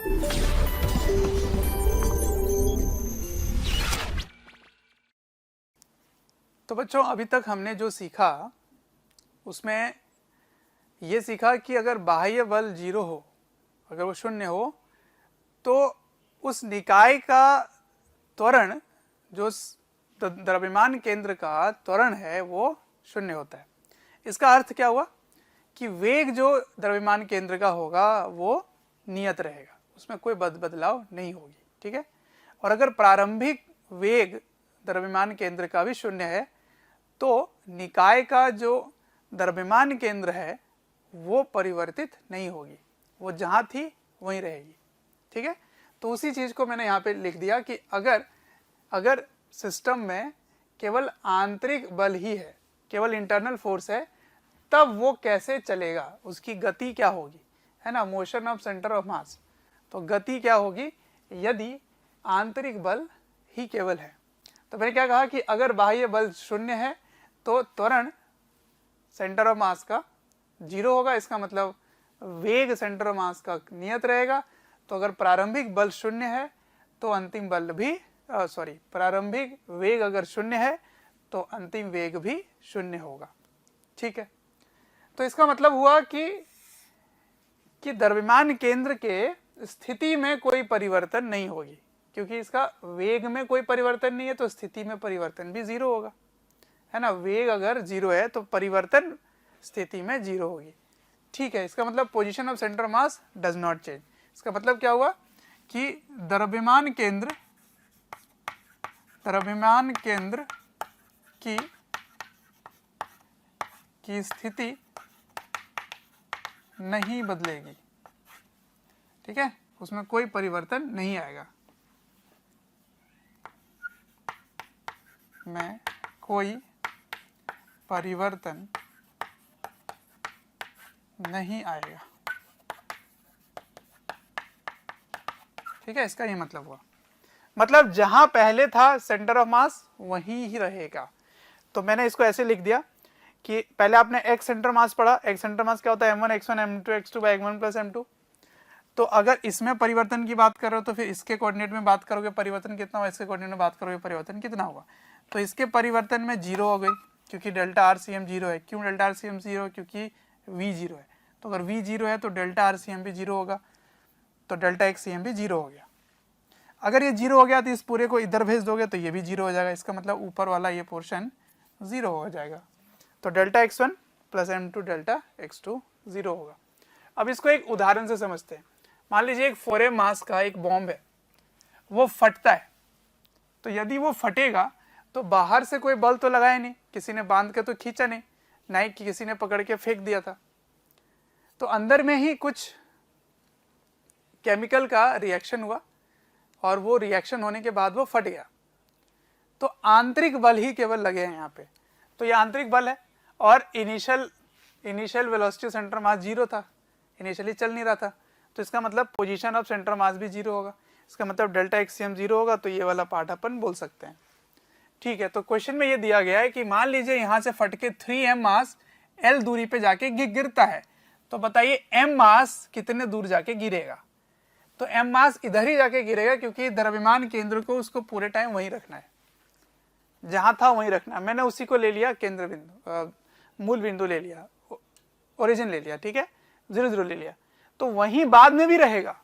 तो बच्चों अभी तक हमने जो सीखा उसमें ये सीखा कि अगर बाह्य बल 0 हो, अगर वो शून्य हो, तो उस निकाय का त्वरण, जो द्रव्यमान केंद्र का त्वरण है, वो शून्य होता है। इसका अर्थ क्या हुआ कि वेग जो द्रव्यमान केंद्र का होगा वो नियत रहेगा, उसमें कोई बदलाव नहीं होगी। ठीक है। और अगर प्रारंभिक वेग द्रव्यमान केंद्र का भी शून्य है तो निकाय का जो द्रव्यमान केंद्र है वो परिवर्तित नहीं होगी, वो जहां थी वहीं रहेगी। ठीक है। तो उसी चीज को मैंने यहाँ पे लिख दिया कि अगर सिस्टम में केवल आंतरिक बल ही है, केवल इंटरनल फोर्स है, तब वो कैसे चलेगा, उसकी गति क्या होगी, है ना, मोशन ऑफ सेंटर ऑफ मास। तो गति क्या होगी यदि आंतरिक बल ही केवल है। तो मैंने क्या कहा कि अगर बाह्य बल शून्य है तो त्वरण सेंटर ऑफ मास का 0 होगा, इसका मतलब वेग सेंटर ऑफ मास का नियत रहेगा। तो अगर प्रारंभिक बल शून्य है तो अंतिम बल भी प्रारंभिक वेग अगर शून्य है तो अंतिम वेग भी शून्य होगा। ठीक है। तो इसका मतलब हुआ कि द्रव्यमान केंद्र के स्थिति में कोई परिवर्तन नहीं होगी, क्योंकि इसका वेग में कोई परिवर्तन नहीं है तो स्थिति में परिवर्तन भी 0 होगा, है ना। वेग अगर 0 है तो परिवर्तन स्थिति में 0 होगी। ठीक है। इसका मतलब position of centre mass does not change. इसका मतलब क्या हुआ कि द्रव्यमान केंद्र की स्थिति नहीं बदलेगी। ठीक है, उसमें कोई परिवर्तन नहीं आएगा, में कोई परिवर्तन नहीं आएगा। ठीक है, इसका ये मतलब हुआ, मतलब जहां पहले था सेंटर ऑफ मास वहीं ही रहेगा। तो मैंने इसको ऐसे लिख दिया कि पहले आपने एक्स सेंटर मास पढ़ा। एक्स सेंटर मास क्या होता है, m1 x1 m2 x2 by m1 plus m2। तो अगर इसमें परिवर्तन की बात कर रहे हो तो फिर इसके कोऑर्डिनेट में बात करोगे परिवर्तन कितना होगा, इसके कोऑर्डिनेट में बात करोगे परिवर्तन कितना होगा। तो इसके परिवर्तन में 0 हो गई, क्योंकि डेल्टा RCM 0 है। क्यों डेल्टा RCM 0? क्योंकि V 0 है। तो अगर V 0 है तो डेल्टा RCM भी 0 होगा, तो डेल्टा XCM भी 0 हो गया। अगर ये 0 हो गया तो इस पूरे को इधर भेज दोगे तो ये भी 0 हो जाएगा। इसका मतलब ऊपर वाला ये पोर्शन 0 हो जाएगा। तो delta x1 plus m2 delta x2 0 होगा। अब इसको एक उदाहरण से समझते हैं। मान लीजिए एक 4m मास का एक बॉम्ब है, वो फटता है। तो यदि वो फटेगा तो बाहर से कोई बल तो लगाया नहीं, किसी ने बांध के तो खींचा नहीं, ना ही किसी ने पकड़ के फेंक दिया था। तो अंदर में ही कुछ केमिकल का रिएक्शन हुआ और वो रिएक्शन होने के बाद वो फट गया। तो आंतरिक बल ही केवल लगे हैं यहाँ पे। तो ये आंतरिक बल है और इनिशियल वेलोसिटी सेंटर मास 0 था, इनिशियली चल नहीं रहा था। तो इसका मतलब पोजीशन ऑफ सेंटर मास भी 0 होगा। इसका मतलब डेल्टा XCM 0 होगा। तो ये वाला पार्ट अपन बोल सकते हैं। ठीक है। तो क्वेश्चन में ये दिया गया है कि मान लीजिए यहाँ से फट के 3m मास L दूरी पे जाके गिरता है। तो बताइए m मास कितने दूर जाके गिरेगा। तो m मास इधर ही जाके गिरेगा, क्योंकि द्रव्यमान केंद्र को उसको पूरे टाइम वहीं रखना है, जहां था वहीं रखना है। मैंने उसी को ले लिया केंद्र बिंदु, मूल बिंदु ले लिया, ओरिजिन ले लिया। ठीक है, 0 0 ले लिया। तो वहीं बाद में भी रहेगा,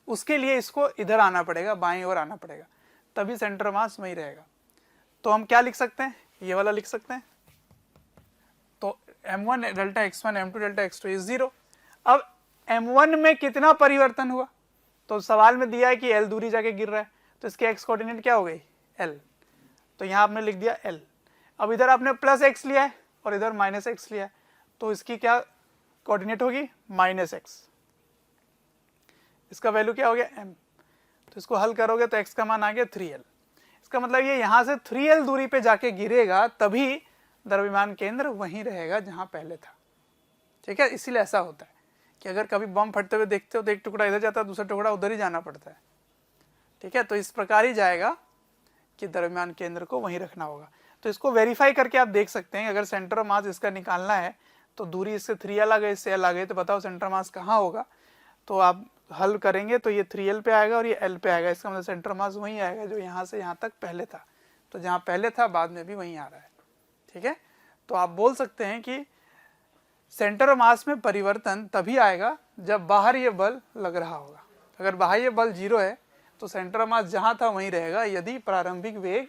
उसके लिए इसको इधर आना पड़ेगा, बाईं ओर आना पड़ेगा, तभी सेंटर मास वहीं रहेगा। तो हम क्या लिख सकते हैं, ये वाला लिख सकते हैं। तो m1 delta x1 m2 delta x2 is 0। अब m1 में कितना परिवर्तन हुआ, तो सवाल में दिया है कि l दूरी जाके गिर रहा है, तो इसके x कोऑर्डिनेट क्या हो गई, l। तो यहाँ आपने लिख दिया l। अब इधर आपने प्लस x लिया है और इधर माइनस x लिया है, तो इसकी क्या कोऑर्डिनेट होगी, माइनस x। इसका वैल्यू क्या हो गया, m। तो इसको हल करोगे तो x का मान आ गया 3l। इसका मतलब ये यहाँ से 3l दूरी पे जाके गिरेगा, तभी द्रव्यमान केंद्र वहीं रहेगा जहां पहले था। ठीक है, इसीलिए ऐसा होता है कि अगर कभी बम फटते हुए देखते हो तो एक टुकड़ा इधर जाता है, दूसरा टुकड़ा उधर ही जाना पड़ता है। ठीक है, तो इस प्रकार ही जाएगा कि द्रव्यमान केंद्र को वहीं रखना होगा। तो इसको वेरीफाई करके आप देख सकते हैं, अगर सेंटर ऑफ मास इसका निकालना है तो दूरी इससे 3l आ गई, इससे l आ गई, तो बताओ सेंटर मास कहाँ होगा। तो आप हल करेंगे तो ये 3L पे आएगा और ये L पे आएगा, इसका मतलब सेंटर मास वहीं आएगा जो यहाँ से यहाँ तक पहले था, तो जहाँ पहले था बाद में भी वहीं आ रहा है, ठीक है। तो आप बोल सकते हैं कि सेंटर मास में परिवर्तन तभी आएगा जब बाहर ये बल लग रहा होगा। अगर बाह्य बल 0 है तो सेंटर मास जहाँ था वहीं रहेगा, यदि प्रारंभिक वेग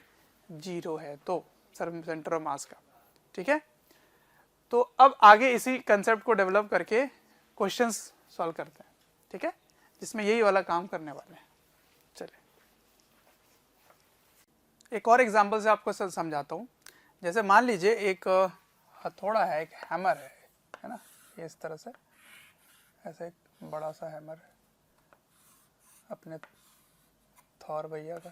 0 है तो सेंटर मास का, ठीक है। तो अब आगे इसी कंसेप्ट को डेवलप करके क्वेश्चंस सॉल्व करते हैं, ठीक है, जिसमें यही वाला काम करने वाले हैं। चलिए एक और एग्जांपल से आपको समझाता हूँ। जैसे मान लीजिए एक हथौड़ा है, एक हैमर है ना, ये इस तरह से ऐसे एक बड़ा सा हैमर है अपने थॉर भैया का,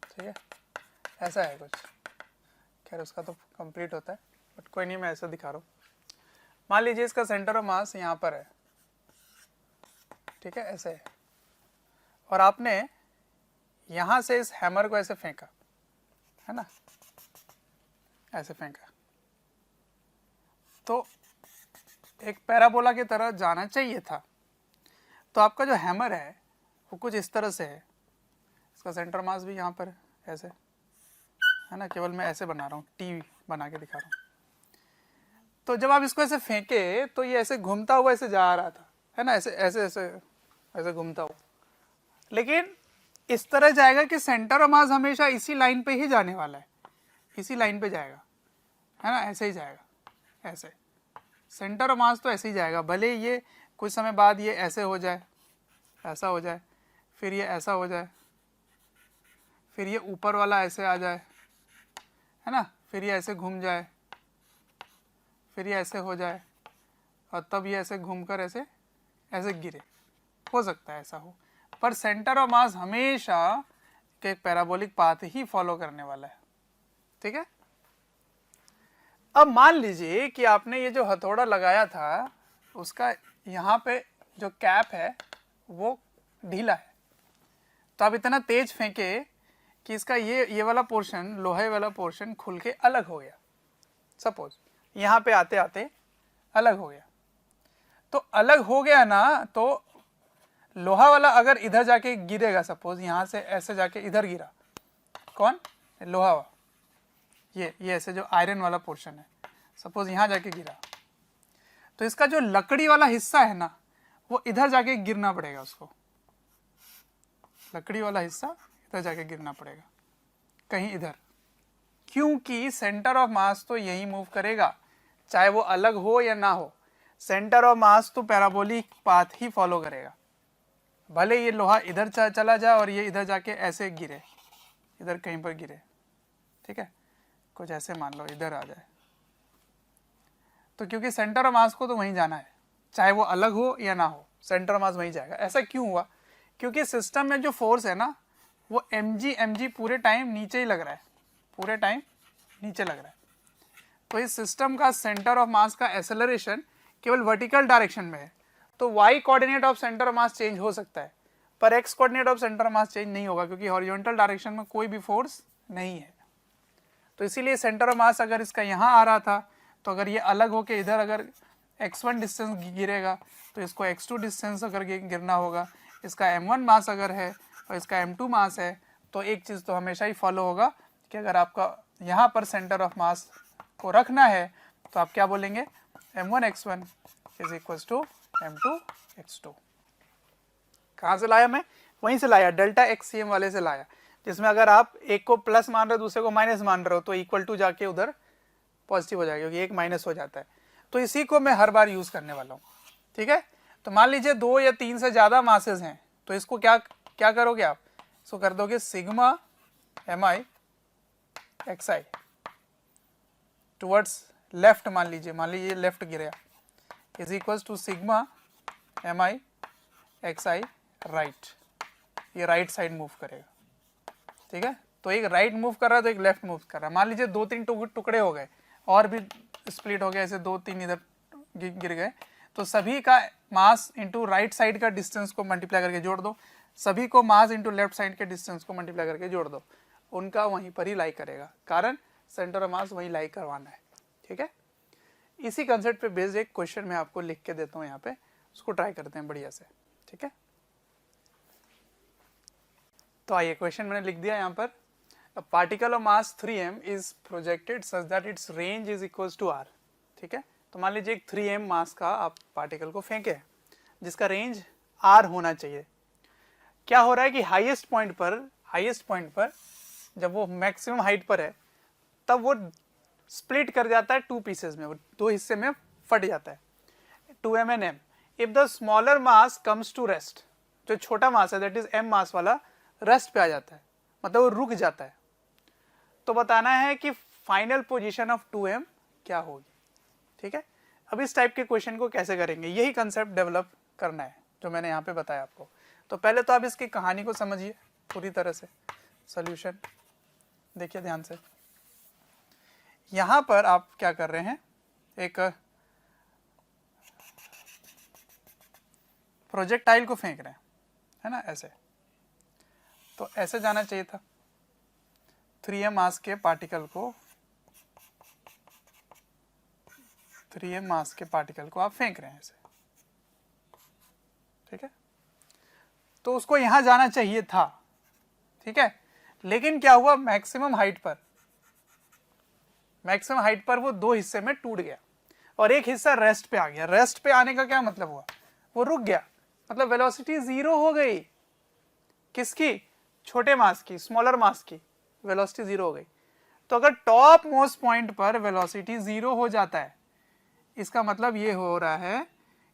ठीक है, ऐसा है कुछ। खैर उसका तो कंप्लीट होता है, बट कोई नहीं, मैं ऐसा दिखा रहा हूँ। मान लीजिए इसका सेंटर ऑफ मास यहाँ पर है, ठीक है, ऐसे है, और आपने यहाँ से इस हैमर को ऐसे फेंका, है ना, ऐसे फेंका, तो एक पैराबोला की तरह जाना चाहिए था। तो आपका जो हैमर है वो कुछ इस तरह से है, इसका सेंटर मास भी यहाँ पर ऐसे है ना, केवल मैं ऐसे बना रहा हूँ, टी बना के दिखा रहा हूँ। तो जब आप इसको ऐसे फेंके तो ये ऐसे घूमता हुआ ऐसे जा रहा था, है ना, ऐसे ऐसे ऐसे ऐसे घूमता हुआ, लेकिन इस तरह जाएगा कि सेंटर ऑफ मास हमेशा इसी लाइन पे ही जाने वाला है, इसी लाइन पे जाएगा, है ना, ऐसे ही जाएगा, ऐसे सेंटर ऑफ मास तो ऐसे ही जाएगा, भले ये कुछ समय बाद ये ऐसे हो जाए, ऐसा हो जाए, फिर ये ऐसा हो जाए, फिर ये ऊपर वाला ऐसे आ जाए, है ना, फिर ये ऐसे घूम जाए, फिर ये ऐसे हो जाए, और तब ये ऐसे घूमकर ऐसे ऐसे गिरे, हो सकता है ऐसा हो, पर सेंटर ऑफ मास हमेशा एक पैराबोलिक पाथ ही फॉलो करने वाला है, ठीक है। अब मान लीजिए कि आपने ये जो हथौड़ा लगाया था उसका यहाँ पे जो कैप है वो ढीला है, तो आप इतना तेज फेंके कि इसका ये वाला पोर्शन, लोहे वाला पोर्शन खुल के अलग हो गया, सपोज यहाँ पे आते आते अलग हो गया। तो अलग हो गया ना, तो लोहा वाला अगर इधर जाके गिरेगा, सपोज यहाँ से ऐसे जाके इधर गिरा, कौन, लोहा वाला, ये ऐसे जो आयरन वाला पोर्शन है, सपोज यहाँ जाके गिरा, तो इसका जो लकड़ी वाला हिस्सा है ना वो इधर जाके गिरना पड़ेगा, उसको लकड़ी वाला हिस्सा इधर जाके गिरना पड़ेगा, कहीं इधर, क्योंकि सेंटर ऑफ मास तो यही मूव करेगा, चाहे वो अलग हो या ना हो, सेंटर ऑफ मास तो पैराबोलिक पाथ ही फॉलो करेगा, भले ये लोहा इधर चला जाए और ये इधर जाके ऐसे गिरे, इधर कहीं पर गिरे, ठीक है, कुछ ऐसे मान लो इधर आ जाए, तो क्योंकि सेंटर ऑफ मास को तो वहीं जाना है, चाहे वो अलग हो या ना हो, सेंटर ऑफ मास वहीं जाएगा। ऐसा क्यों हुआ, क्योंकि सिस्टम में जो फोर्स है ना वो mg पूरे टाइम नीचे ही लग रहा है, पूरे टाइम नीचे लग रहा है, तो इस सिस्टम का सेंटर ऑफ मास का एक्सेलरेशन केवल वर्टिकल डायरेक्शन में है, तो y coordinate of centre of mass change हो सकता है, पर x coordinate of centre of mass change नहीं होगा, क्योंकि हॉरिजॉन्टल डायरेक्शन में कोई भी फोर्स नहीं है। तो इसीलिए सेंटर ऑफ मास अगर इसका यहाँ आ रहा था, तो अगर ये अलग होके इधर अगर x1 डिस्टेंस गिरेगा तो इसको x2 डिस्टेंस अगर गिरना होगा, इसका m1 मास अगर है और इसका m2 मास है, तो एक चीज़ तो हमेशा ही फॉलो होगा कि अगर आपका यहाँ पर सेंटर ऑफ मास को रखना है तो आप क्या बोलेंगे, m1 x1 is equal to m2 x2। कहाँ से लाया मैं, वहीं से लाया, डेल्टा एक्स वाले से लाया, जिसमें अगर आप एक को प्लस मान रहे हो दूसरे को माइनस मान रहे हो तो इक्वल टू जाके उधर पॉजिटिव हो जाएगा, क्योंकि एक माइनस हो जाता है। तो इसी को मैं हर बार यूज करने वाला हूँ, ठीक है। तो मान लीजिए 2 या 3 से ज्यादा मासेस हैं, तो इसको क्या क्या करोगे आप, इसको कर दोगे sigma mi xi towards left, मान लीजिए लेफ्ट गिरा, is equals to sigma mi xi right, ये राइट साइड मूव करेगा, ठीक है। तो एक राइट मूव कर रहा है तो एक लेफ्ट मूव कर रहा है, मान लीजिए 2-3 टुकड़े हो गए और भी स्प्लिट हो गए, ऐसे 2-3 इधर गिर गए, तो सभी का मास इंटू राइट साइड का डिस्टेंस को मल्टीप्लाई करके जोड़ दो, सभी को मास इंटू लेफ्ट साइड के डिस्टेंस को मल्टीप्लाई करके जोड़ दो, उनका वहीं पर ही लाई करेगा, कारण सेंटर ऑफ मास वहीं लाई करवाना है, ठीक है। इसी कंसेप्ट पे बेस्ड एक क्वेश्चन मैं आपको लिख के देता हूँ यहाँ पे, उसको ट्राई करते हैं बढ़िया से, ठीक है। तो आइए क्वेश्चन मैंने लिख दिया यहाँ पर, a particle of mass 3m is projected such that its range is equals to r, ठीक है। तो मान लीजिए एक 3m मास का आप पार्टिकल को फेंके जिसका रेंज r होना चाहिए। क्या हो रहा है कि हाईएस्ट पॉइंट पर जब वो मैक्सिमम हाइट पर है तब वो स्प्लिट कर जाता है 2 पीसेस में, वो 2 हिस्से में फट जाता है, 2m and m। If the smaller mass comes to rest, जो छोटा मास है दैट इज m मास वाला रेस्ट पे आ जाता है, मतलब वो रुक जाता है। तो बताना है कि फाइनल पोजीशन ऑफ 2m क्या होगी, ठीक है। अब इस टाइप के क्वेश्चन को कैसे करेंगे, यही कंसेप्ट डेवलप करना है जो मैंने यहाँ पे बताया आपको। तो पहले तो आप इसकी कहानी को समझिए पूरी तरह से। सॉल्यूशन देखिए ध्यान से, यहाँ पर आप क्या कर रहे हैं, एक प्रोजेक्टाइल को फेंक रहे हैं, है ना, ऐसे। तो ऐसे जाना चाहिए था, 3m मास के पार्टिकल को, 3m मास के पार्टिकल को आप फेंक रहे हैं ऐसे, ठीक है। तो उसको यहां जाना चाहिए था, ठीक है। लेकिन क्या हुआ, मैक्सिमम हाइट पर वो 2 हिस्से में टूट गया और एक हिस्सा रेस्ट पे आ गया। रेस्ट पे आने का क्या मतलब हुआ, वो रुक गया, मतलब वेलोसिटी 0 हो गई। किसकी, छोटे मास की, स्मॉलर मास की वेलोसिटी 0 हो गई। तो अगर टॉप मोस्ट पॉइंट पर वेलोसिटी 0 हो जाता है, इसका मतलब ये हो रहा है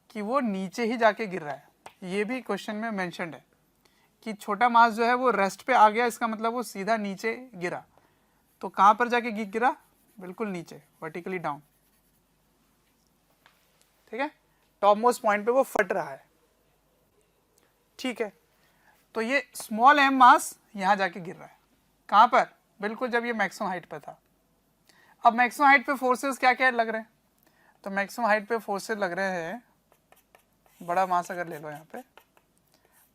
कि वो नीचे ही जाके गिर रहा है। ये भी क्वेश्चन में मेंशन्ड है कि छोटा मास जो है वो रेस्ट पे आ गया, इसका मतलब वो सीधा नीचे गिरा। तो कहां पर जाके गिरा, बिल्कुल नीचे, वर्टिकली डाउन, ठीक है। टॉप मोस्ट पॉइंट पे वो फट रहा है, ठीक है। तो ये स्मॉल m मास यहां जाके गिर रहा है, कहां पर, बिल्कुल जब ये मैक्सिमम हाइट पर था। अब मैक्सिमम हाइट पे फोर्सेस क्या क्या लग रहे हैं, तो मैक्सिमम हाइट पे फोर्सेस लग रहे हैं, बड़ा मास अगर ले लो यहाँ पे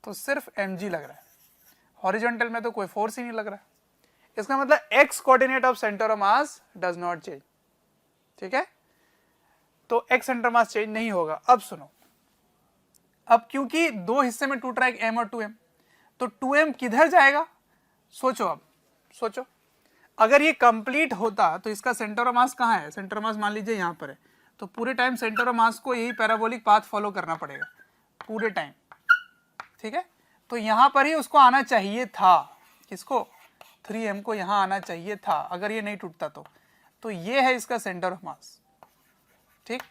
तो सिर्फ mg लग रहा है, हॉरिजॉन्टल में तो कोई फोर्स ही नहीं लग रहा। इसका मतलब x coordinate of centre of mass does not change, ठीक है। तो x सेंटर मास चेंज नहीं होगा। अब सुनो, अब क्योंकि 2 हिस्से में टूट रहा है, m और 2m, तो 2m किधर जाएगा, सोचो। अब सोचो, अगर ये कंप्लीट होता तो इसका सेंटर ऑफ मास कहाँ है, सेंटर ऑफ मास मान लीजिए यहाँ पर है, तो पूरे टाइम सेंटर ऑफ मास को यही पैराबोलिक पाथ फॉलो करना पड़ेगा पूरे टाइम, ठीक है। तो यहां पर ही उसको आना चाहिए था, किसको, 3m को यहां आना चाहिए था अगर ये नहीं टूटता तो ये है इसका सेंटर ऑफ मास, ठीक।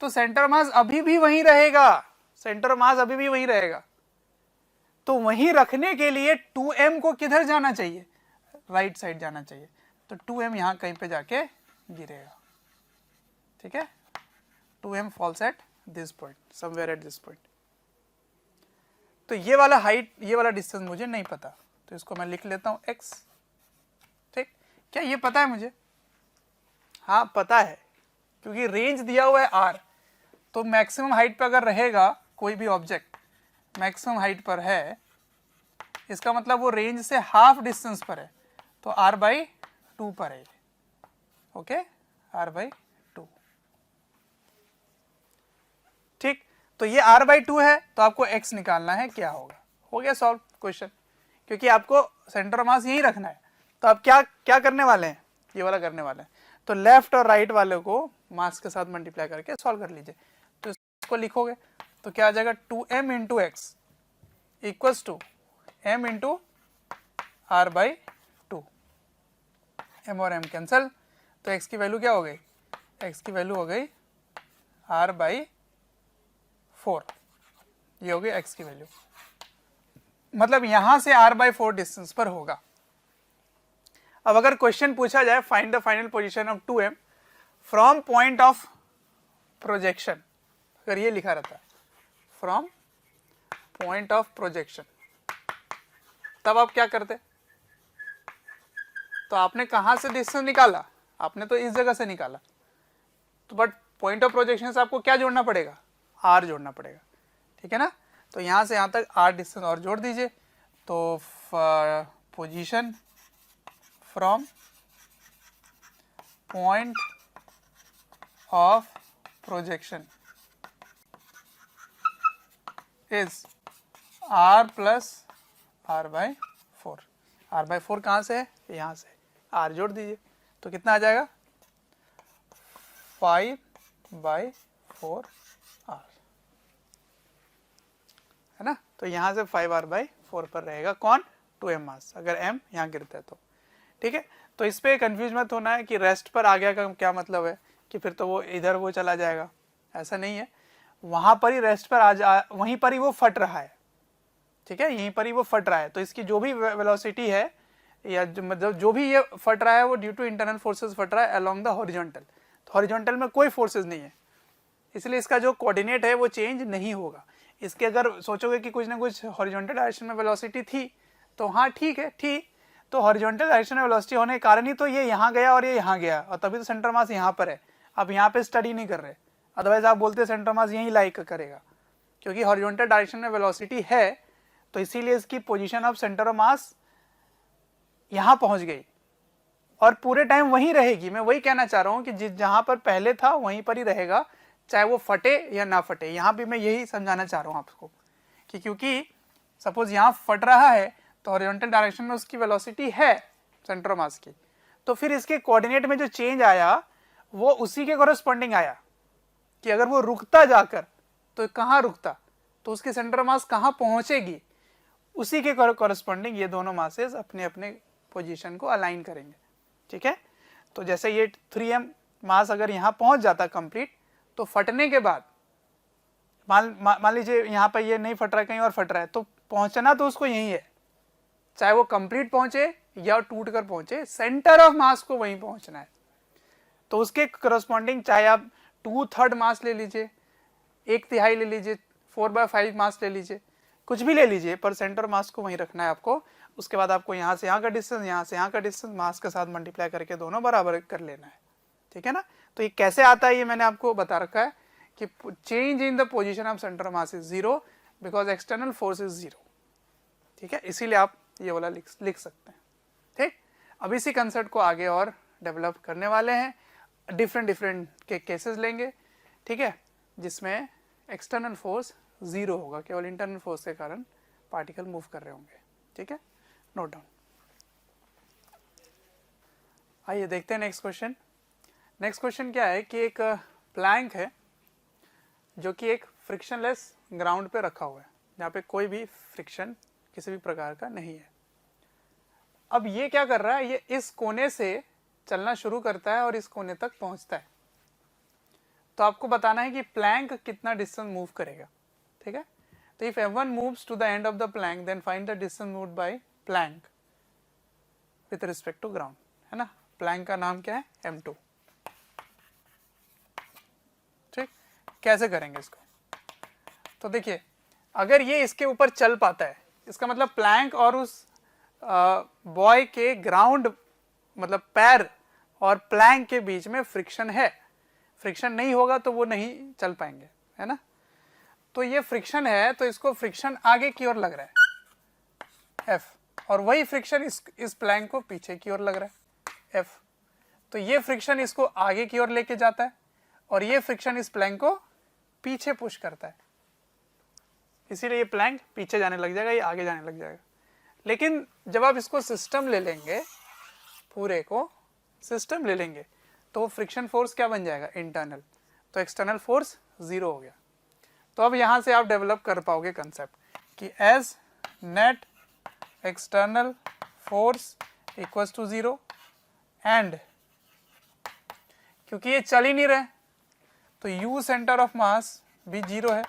तो सेंटर ऑफ मास अभी भी वहीं रहेगा, सेंटर ऑफ मास अभी भी वहीं रहेगा। तो वहीं रखने के लिए 2m को किधर जाना चाहिए, राइट साइड जाना चाहिए। तो 2m यहां कहीं पे जाके गिरेगा, ठीक है। 2m falls at this point, somewhere at this point. तो ये वाला हाइट, ये वाला डिस्टेंस मुझे नहीं पता, तो इसको मैं लिख लेता हूं x, ठीक। क्या ये पता है मुझे, हाँ पता है, क्योंकि रेंज दिया हुआ है r। तो मैक्सिमम हाइट पर अगर रहेगा कोई भी ऑब्जेक्ट, मैक्सिमम हाइट पर है, इसका मतलब वो रेंज से हाफ डिस्टेंस पर है, तो r/2 पर है, ओके, r/2, ठीक। तो ये r/2 है, तो आपको x निकालना है, क्या होगा, हो गया सॉल्व क्वेश्चन। क्योंकि आपको सेंटर ऑफ मास यही रखना है, तो आप क्या क्या करने वाले हैं, ये वाला करने वाले हैं। तो लेफ्ट और राइट वाले को मास के साथ मल्टीप्लाई करके सॉल्व कर लीजिए। तो इसको लिखोगे तो क्या आ जाएगा, 2m into X equals to m into r/2, m और m कैंसल, तो x की वैल्यू क्या हो गई, x की वैल्यू हो गई r/4, ये हो गई x की वैल्यू, मतलब यहां से r/4 डिस्टेंस पर होगा। अब अगर क्वेश्चन पूछा जाए find the final position of 2m from point of projection, अगर ये लिखा रहता है फ्रॉम पॉइंट ऑफ प्रोजेक्शन, तब आप क्या करते, तो आपने कहां से डिस्टेंस निकाला, आपने तो इस जगह से निकाला, तो बट पॉइंट ऑफ प्रोजेक्शन से आपको क्या जोड़ना पड़ेगा, r जोड़ना पड़ेगा, ठीक है ना। तो यहां से यहां तक r डिस्टेंस और जोड़ दीजिए, तो position from point of projection is r plus r by 4। r by 4 कहाँ से है? यहाँ से। r जोड़ दीजिए तो कितना आ जाएगा? 5/4 r, है ना। तो यहाँ से 5r/4 पर रहेगा कौन? 2m मास, अगर m यहाँ गिरता है तो। ठीक है, तो इस पे कंफ्यूज मत होना है कि रेस्ट पर आ गया का क्या मतलब है कि फिर तो वो इधर वो चला जाएगा, ऐसा नहीं है। वहां पर ही रेस्ट पर वहीं पर ही वो फट रहा है। ठीक है, यहीं पर ही वो फट रहा है, तो इसकी जो भी वेलोसिटी है या मतलब जो भी ये फट रहा है वो ड्यू टू इंटरनल फोर्सेस फट रहा है अलोंग द हॉरिजॉन्टल। तो हॉरिजॉन्टल में कोई फोर्सेस नहीं है, इसलिए इसका जो कोऑर्डिनेट है वो चेंज नहीं होगा। इसके अगर सोचोगे कि कुछ ना कुछ हॉरिजॉन्टल डायरेक्शन में वेलोसिटी थी तो हाँ ठीक है, ठीक। तो हॉरिजॉन्टल डायरेक्शन में वेलोसिटी होने के कारण ही तो ये यहाँ गया और ये यहाँ गया, और तभी तो सेंटर मास यहाँ पर है। अब यहाँ पे स्टडी नहीं कर रहे, अदरवाइज आप बोलते सेंटर मास यहीं लाइक करेगा, क्योंकि हॉरिजॉन्टल डायरेक्शन में वेलोसिटी है तो इसीलिए इसकी पोजीशन ऑफ सेंटर ऑफ मास यहाँ पहुंच गई और पूरे टाइम वहीं रहेगी। मैं वही कहना चाह रहा हूँ कि जहां पर पहले था वहीं पर ही रहेगा, चाहे वो फटे या ना फटे। यहाँ भी मैं यही समझाना चाह रहा हूँ आपको कि क्योंकि सपोज यहाँ फट रहा है तो हॉरिजॉन्टल डायरेक्शन में उसकी वेलोसिटी है सेंटर ऑफ मास की, तो फिर इसके कोऑर्डिनेट में जो चेंज आया वो उसी के कोरस्पॉन्डिंग आया कि अगर वो रुकता जाकर तो कहाँ रुकता, तो उसकी सेंटर ऑफ मास कहाँ पहुंचेगी, उसी के कोरस्पॉन्डिंग ये दोनों मासेस अपने अपने पोजीशन को अलाइन करेंगे। ठीक है, तो जैसे ये 3m मास अगर यहाँ पहुंच जाता कंप्लीट, तो फटने के बाद मान लीजिए यहाँ पर ये नहीं फट रहा है, कहीं और फट रहा है, तो पहुंचना तो उसको यही है, चाहे वो कंप्लीट पहुंचे या टूट कर पहुंचे, सेंटर ऑफ मास को वहीं पहुंचना है। तो उसके करस्पॉन्डिंग चाहे आप 2/3 मास ले लीजिए, 1/3 ले लीजिए, 4/5 मास ले लीजिए, कुछ भी ले लीजिए, पर सेंटर मास को वहीं रखना है आपको। उसके बाद आपको यहाँ से यहाँ का डिस्टेंस, यहाँ से यहाँ का डिस्टेंस मास के साथ मल्टीप्लाई करके दोनों बराबर कर लेना है। ठीक है ना। तो ये कैसे आता है ये मैंने आपको बता रखा है कि change in the position of centre mass is 0 because external force is 0। ठीक है, इसीलिए आप ये वाला लिख सकते हैं। ठीक, अब इसी कंसेप्ट को आगे और डेवलप करने वाले हैं, डिफरेंट के केसेस लेंगे। ठीक है, जिसमें एक्सटर्नल फोर्स 0 होगा, केवल इंटरनल फोर्स के कारण पार्टिकल मूव कर रहे होंगे। ठीक है, नोट डाउन। आइए देखते हैं नेक्स्ट क्वेश्चन। नेक्स्ट क्वेश्चन क्या है कि एक प्लैंक है जो कि एक फ्रिक्शनलेस ग्राउंड पे रखा हुआ है, जहाँ पे कोई भी फ्रिक्शन किसी भी प्रकार का नहीं है। अब ये क्या कर रहा है, ये इस कोने से चलना शुरू करता है और इस कोने तक पहुंचता है। तो आपको बताना है कि प्लैंक कितना डिस्टेंस मूव करेगा। ठीक है, तो if m1 moves to the end of the plank then find the distance moved by plank with respect to ground, है ना। प्लैंक का नाम क्या है? m2। ठीक, कैसे करेंगे इसको? तो देखिए, अगर ये इसके ऊपर चल पाता है, इसका मतलब प्लैंक और उस बॉय के ग्राउंड मतलब पैर और प्लैंक के बीच में फ्रिक्शन है। फ्रिक्शन नहीं होगा तो वो नहीं चल पाएंगे, है ना। तो ये फ्रिक्शन है, तो इसको फ्रिक्शन आगे की ओर लग रहा है F, और वही फ्रिक्शन इस प्लैंक को पीछे की ओर लग रहा है F। तो ये फ्रिक्शन इसको आगे की ओर लेके जाता है और ये फ्रिक्शन इस प्लैंक को पीछे पुश करता है, इसीलिए ये प्लैंक पीछे जाने लग जाएगा, ये आगे जाने लग जाएगा। लेकिन जब आप इसको सिस्टम ले लेंगे, पूरे को सिस्टम ले लेंगे, तो वो फ्रिक्शन फोर्स क्या बन जाएगा? इंटरनल। तो एक्सटर्नल फोर्स 0 हो गया। तो अब यहाँ से आप डेवलप कर पाओगे कंसेप्ट कि as net external force equals to 0 and क्योंकि ये चल ही नहीं रहे तो U सेंटर ऑफ मास भी 0 है,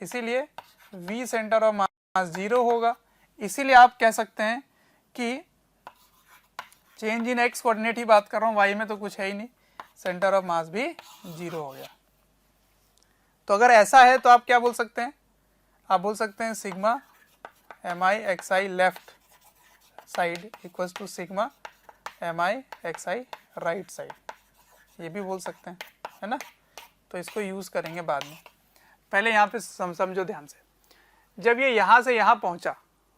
इसीलिए V सेंटर ऑफ मास 0 होगा। इसीलिए आप कह सकते हैं कि चेंज इन x कोऑर्डिनेट ही बात कर रहा हूँ, y में तो कुछ है ही नहीं, सेंटर ऑफ मास भी 0 हो गया। तो अगर ऐसा है तो आप क्या बोल सकते हैं? आप बोल सकते हैं sigma mi xi left side equals to sigma mi xi right side, ये भी बोल सकते हैं, है ना। तो इसको यूज करेंगे बाद में, पहले यहाँ पे समझो ध्यान से। जब ये यहाँ से यहाँ पहुंचा,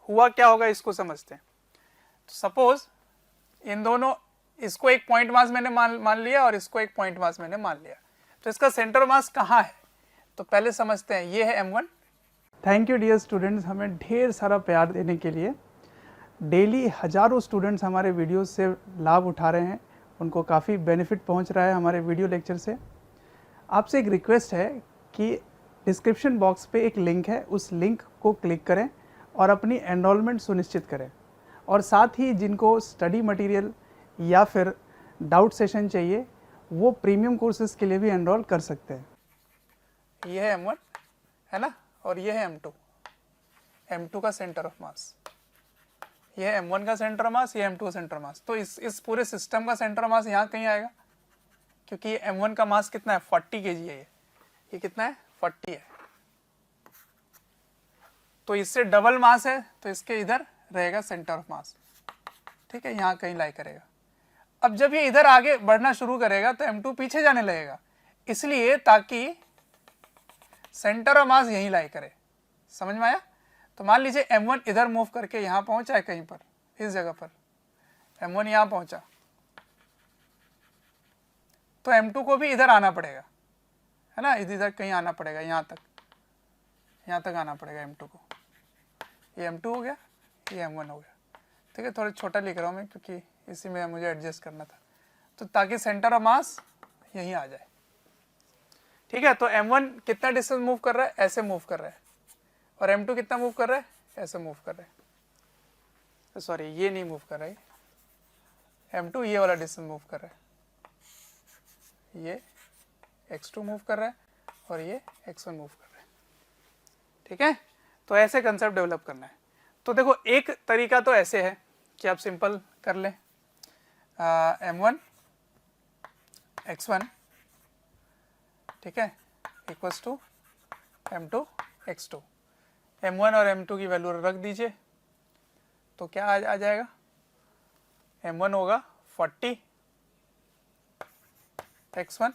हुआ क्या होगा इसको समझते हैं। तो सपोज इन दोनों, इसको एक पॉइंट मास मैंने मान लिया और इसको एक पॉइंट मास मैंने मान लिया, तो इसका सेंटर मास कहाँ है? तो पहले समझते हैं, ये है m1 thank you dear students, हमें ढेर सारा प्यार देने के लिए। डेली हज़ारों स्टूडेंट्स हमारे वीडियोस से लाभ उठा रहे हैं, उनको काफ़ी बेनिफिट पहुंच रहा है हमारे वीडियो लेक्चर से। आपसे एक रिक्वेस्ट है कि डिस्क्रिप्शन बॉक्स पे एक लिंक है, उस लिंक को क्लिक करें और अपनी एनरोलमेंट सुनिश्चित करें। और साथ ही जिनको स्टडी मटेरियल या फिर डाउट सेशन चाहिए वो प्रीमियम कोर्सेज के लिए भी एनरोल कर सकते हैं। ये है M1 है ना, और ये है M2, M2 का सेंटर ऑफ मास। ये है M1 का सेंटर ऑफ मास, ये M2 का सेंटर ऑफ मास। तो इस पूरे सिस्टम का सेंटर ऑफ मास यहाँ कहीं आएगा, क्योंकि ये M1 का मास कितना है, 40 kg है। ये कितना है, 40 है। तो इससे डबल मास है, तो इसके इधर रहेगा सेंटर ऑफ मास, ठीक है, यहाँ कहीं लाई करेगा। अब जब ये इधर आगे बढ़ना शुरू करेगा तो M2 पीछे जाने लगेगा, इसलिए ताकि सेंटर ऑफ मास यहीं लाई करे। समझ में आया? तो मान लीजिए M1 इधर मूव करके यहाँ पहुंचा है कहीं पर, इस जगह पर M1 यहाँ पहुंचा, तो M2 को भी इधर आना पड़ेगा, है ना, इधर कहीं आना पड़ेगा, यहाँ तक आना पड़ेगा M2 को। ये M2 हो गया, ये M1 हो गया, ठीक है। थोड़ा छोटा लिख रहा हूँ मैं क्योंकि इसी में मुझे एडजस्ट करना था, तो ताकि सेंटर ऑफ मास यहीं आ जाए, ठीक है। तो M1 कितना डिस्टेंस मूव कर रहा है, ऐसे मूव कर रहा है, और M2 कितना मूव कर रहा है, ऐसे मूव कर रहा है। सॉरी, ये नहीं मूव कर रहा है, M2 ये वाला डिस्टेंस मूव कर रहा है, ये x2 मूव कर रहा है और ये x1 मूव कर रहा है, ठीक है। तो ऐसे कंसेप्ट डेवलप करना है। तो देखो एक तरीका तो ऐसे है कि आप सिंपल कर लें, M1 x1, ठीक है, equals to M2 x2। M1 और M2 की वैल्यू रख दीजिए, तो क्या आ जाएगा, M1 होगा 40 x1,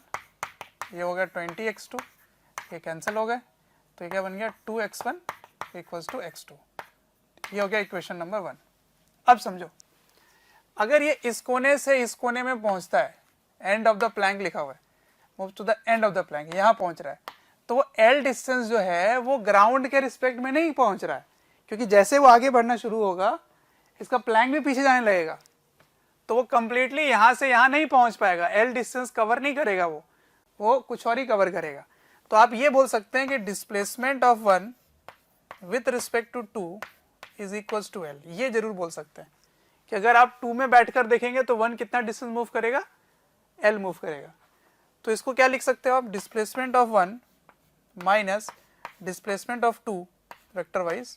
ये हो गया 20 x2, ये कैंसिल हो गए, तो ये क्या बन गया 2 x1 इक्वल्स टू x2। ये हो गया इक्वेशन नंबर 1। अब समझो, अगर ये इस कोने से इस कोने में पहुंचता है, एंड ऑफ द प्लैंक लिखा हुआ है, move to the end of the plank, यहाँ पहुंच रहा है, तो वो L डिस्टेंस जो है वो ग्राउंड के रिस्पेक्ट में नहीं पहुंच रहा है, क्योंकि जैसे वो आगे बढ़ना शुरू होगा इसका प्लैंक भी पीछे जाने लगेगा, तो वो कंप्लीटली यहाँ से यहाँ नहीं पहुंच पाएगा, L डिस्टेंस कवर नहीं करेगा, वो कुछ और ही कवर करेगा। तो आप ये बोल सकते हैं कि displacement of 1 with respect to 2 is equals to L। ये जरूर बोल सकते हैं कि अगर आप 2 में बैठकर देखेंगे तो 1 कितना डिस्टेंस मूव करेगा, L मूव करेगा। तो इसको क्या लिख सकते हो आप, displacement of 1 minus displacement of 2 vector wise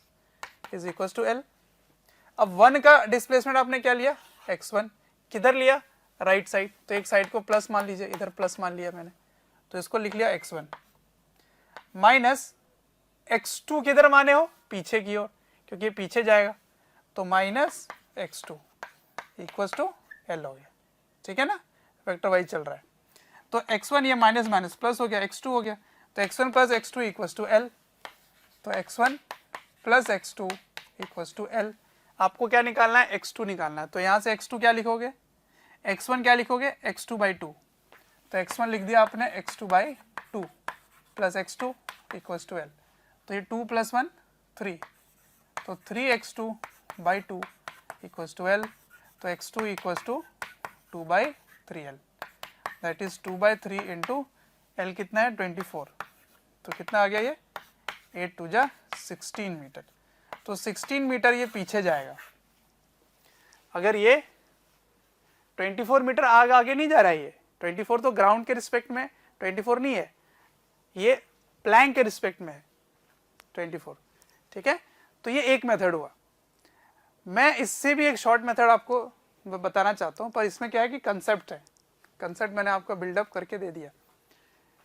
is equals to L। अब 1 का डिस्प्लेसमेंट आपने क्या लिया, x1, किधर लिया, राइट साइड, तो एक साइड को प्लस मान लीजिए, इधर प्लस मान लिया मैंने, तो इसको लिख लिया x1, माइनस x2 किधर माने हो, पीछे की ओर, क्योंकि ये पीछे जाएगा, तो minus x2 equals to L हो गया, ठीक है ना, वेक्टर वाइज चल रहा है। तो x1 ये माइनस माइनस प्लस हो गया, x2 हो गया, तो x1 plus x2 equals to L। तो x1 plus x2 equals to L। आपको क्या निकालना है, x2 निकालना है, तो यहाँ से x2 क्या लिखोगे, x1 क्या लिखोगे, x2 बाई 2, तो x1 लिख दिया आपने x2 by 2 plus x2 equals to L। तो ये 2 प्लस 1 3, तो 3x2 by 2 equals to L। तो x2 equals to 2 by 3L, that is 2 by 3 into L कितना है 24, तो कितना आ गया ये 8 2 जा 16 मीटर। तो 16 मीटर ये पीछे जाएगा। अगर ये 24 मीटर आगे नहीं जा रहा है, ये 24 तो ग्राउंड के रिस्पेक्ट में 24 नहीं है, ये प्लैंक के रिस्पेक्ट में है 24, ठीक है। तो ये एक मेथड हुआ। मैं इससे भी एक शॉर्ट मेथड आपको बताना चाहता हूँ, पर इसमें क्या है कि कंसेप्ट है, कंसेप्ट मैंने आपको बिल्डअप करके दे दिया,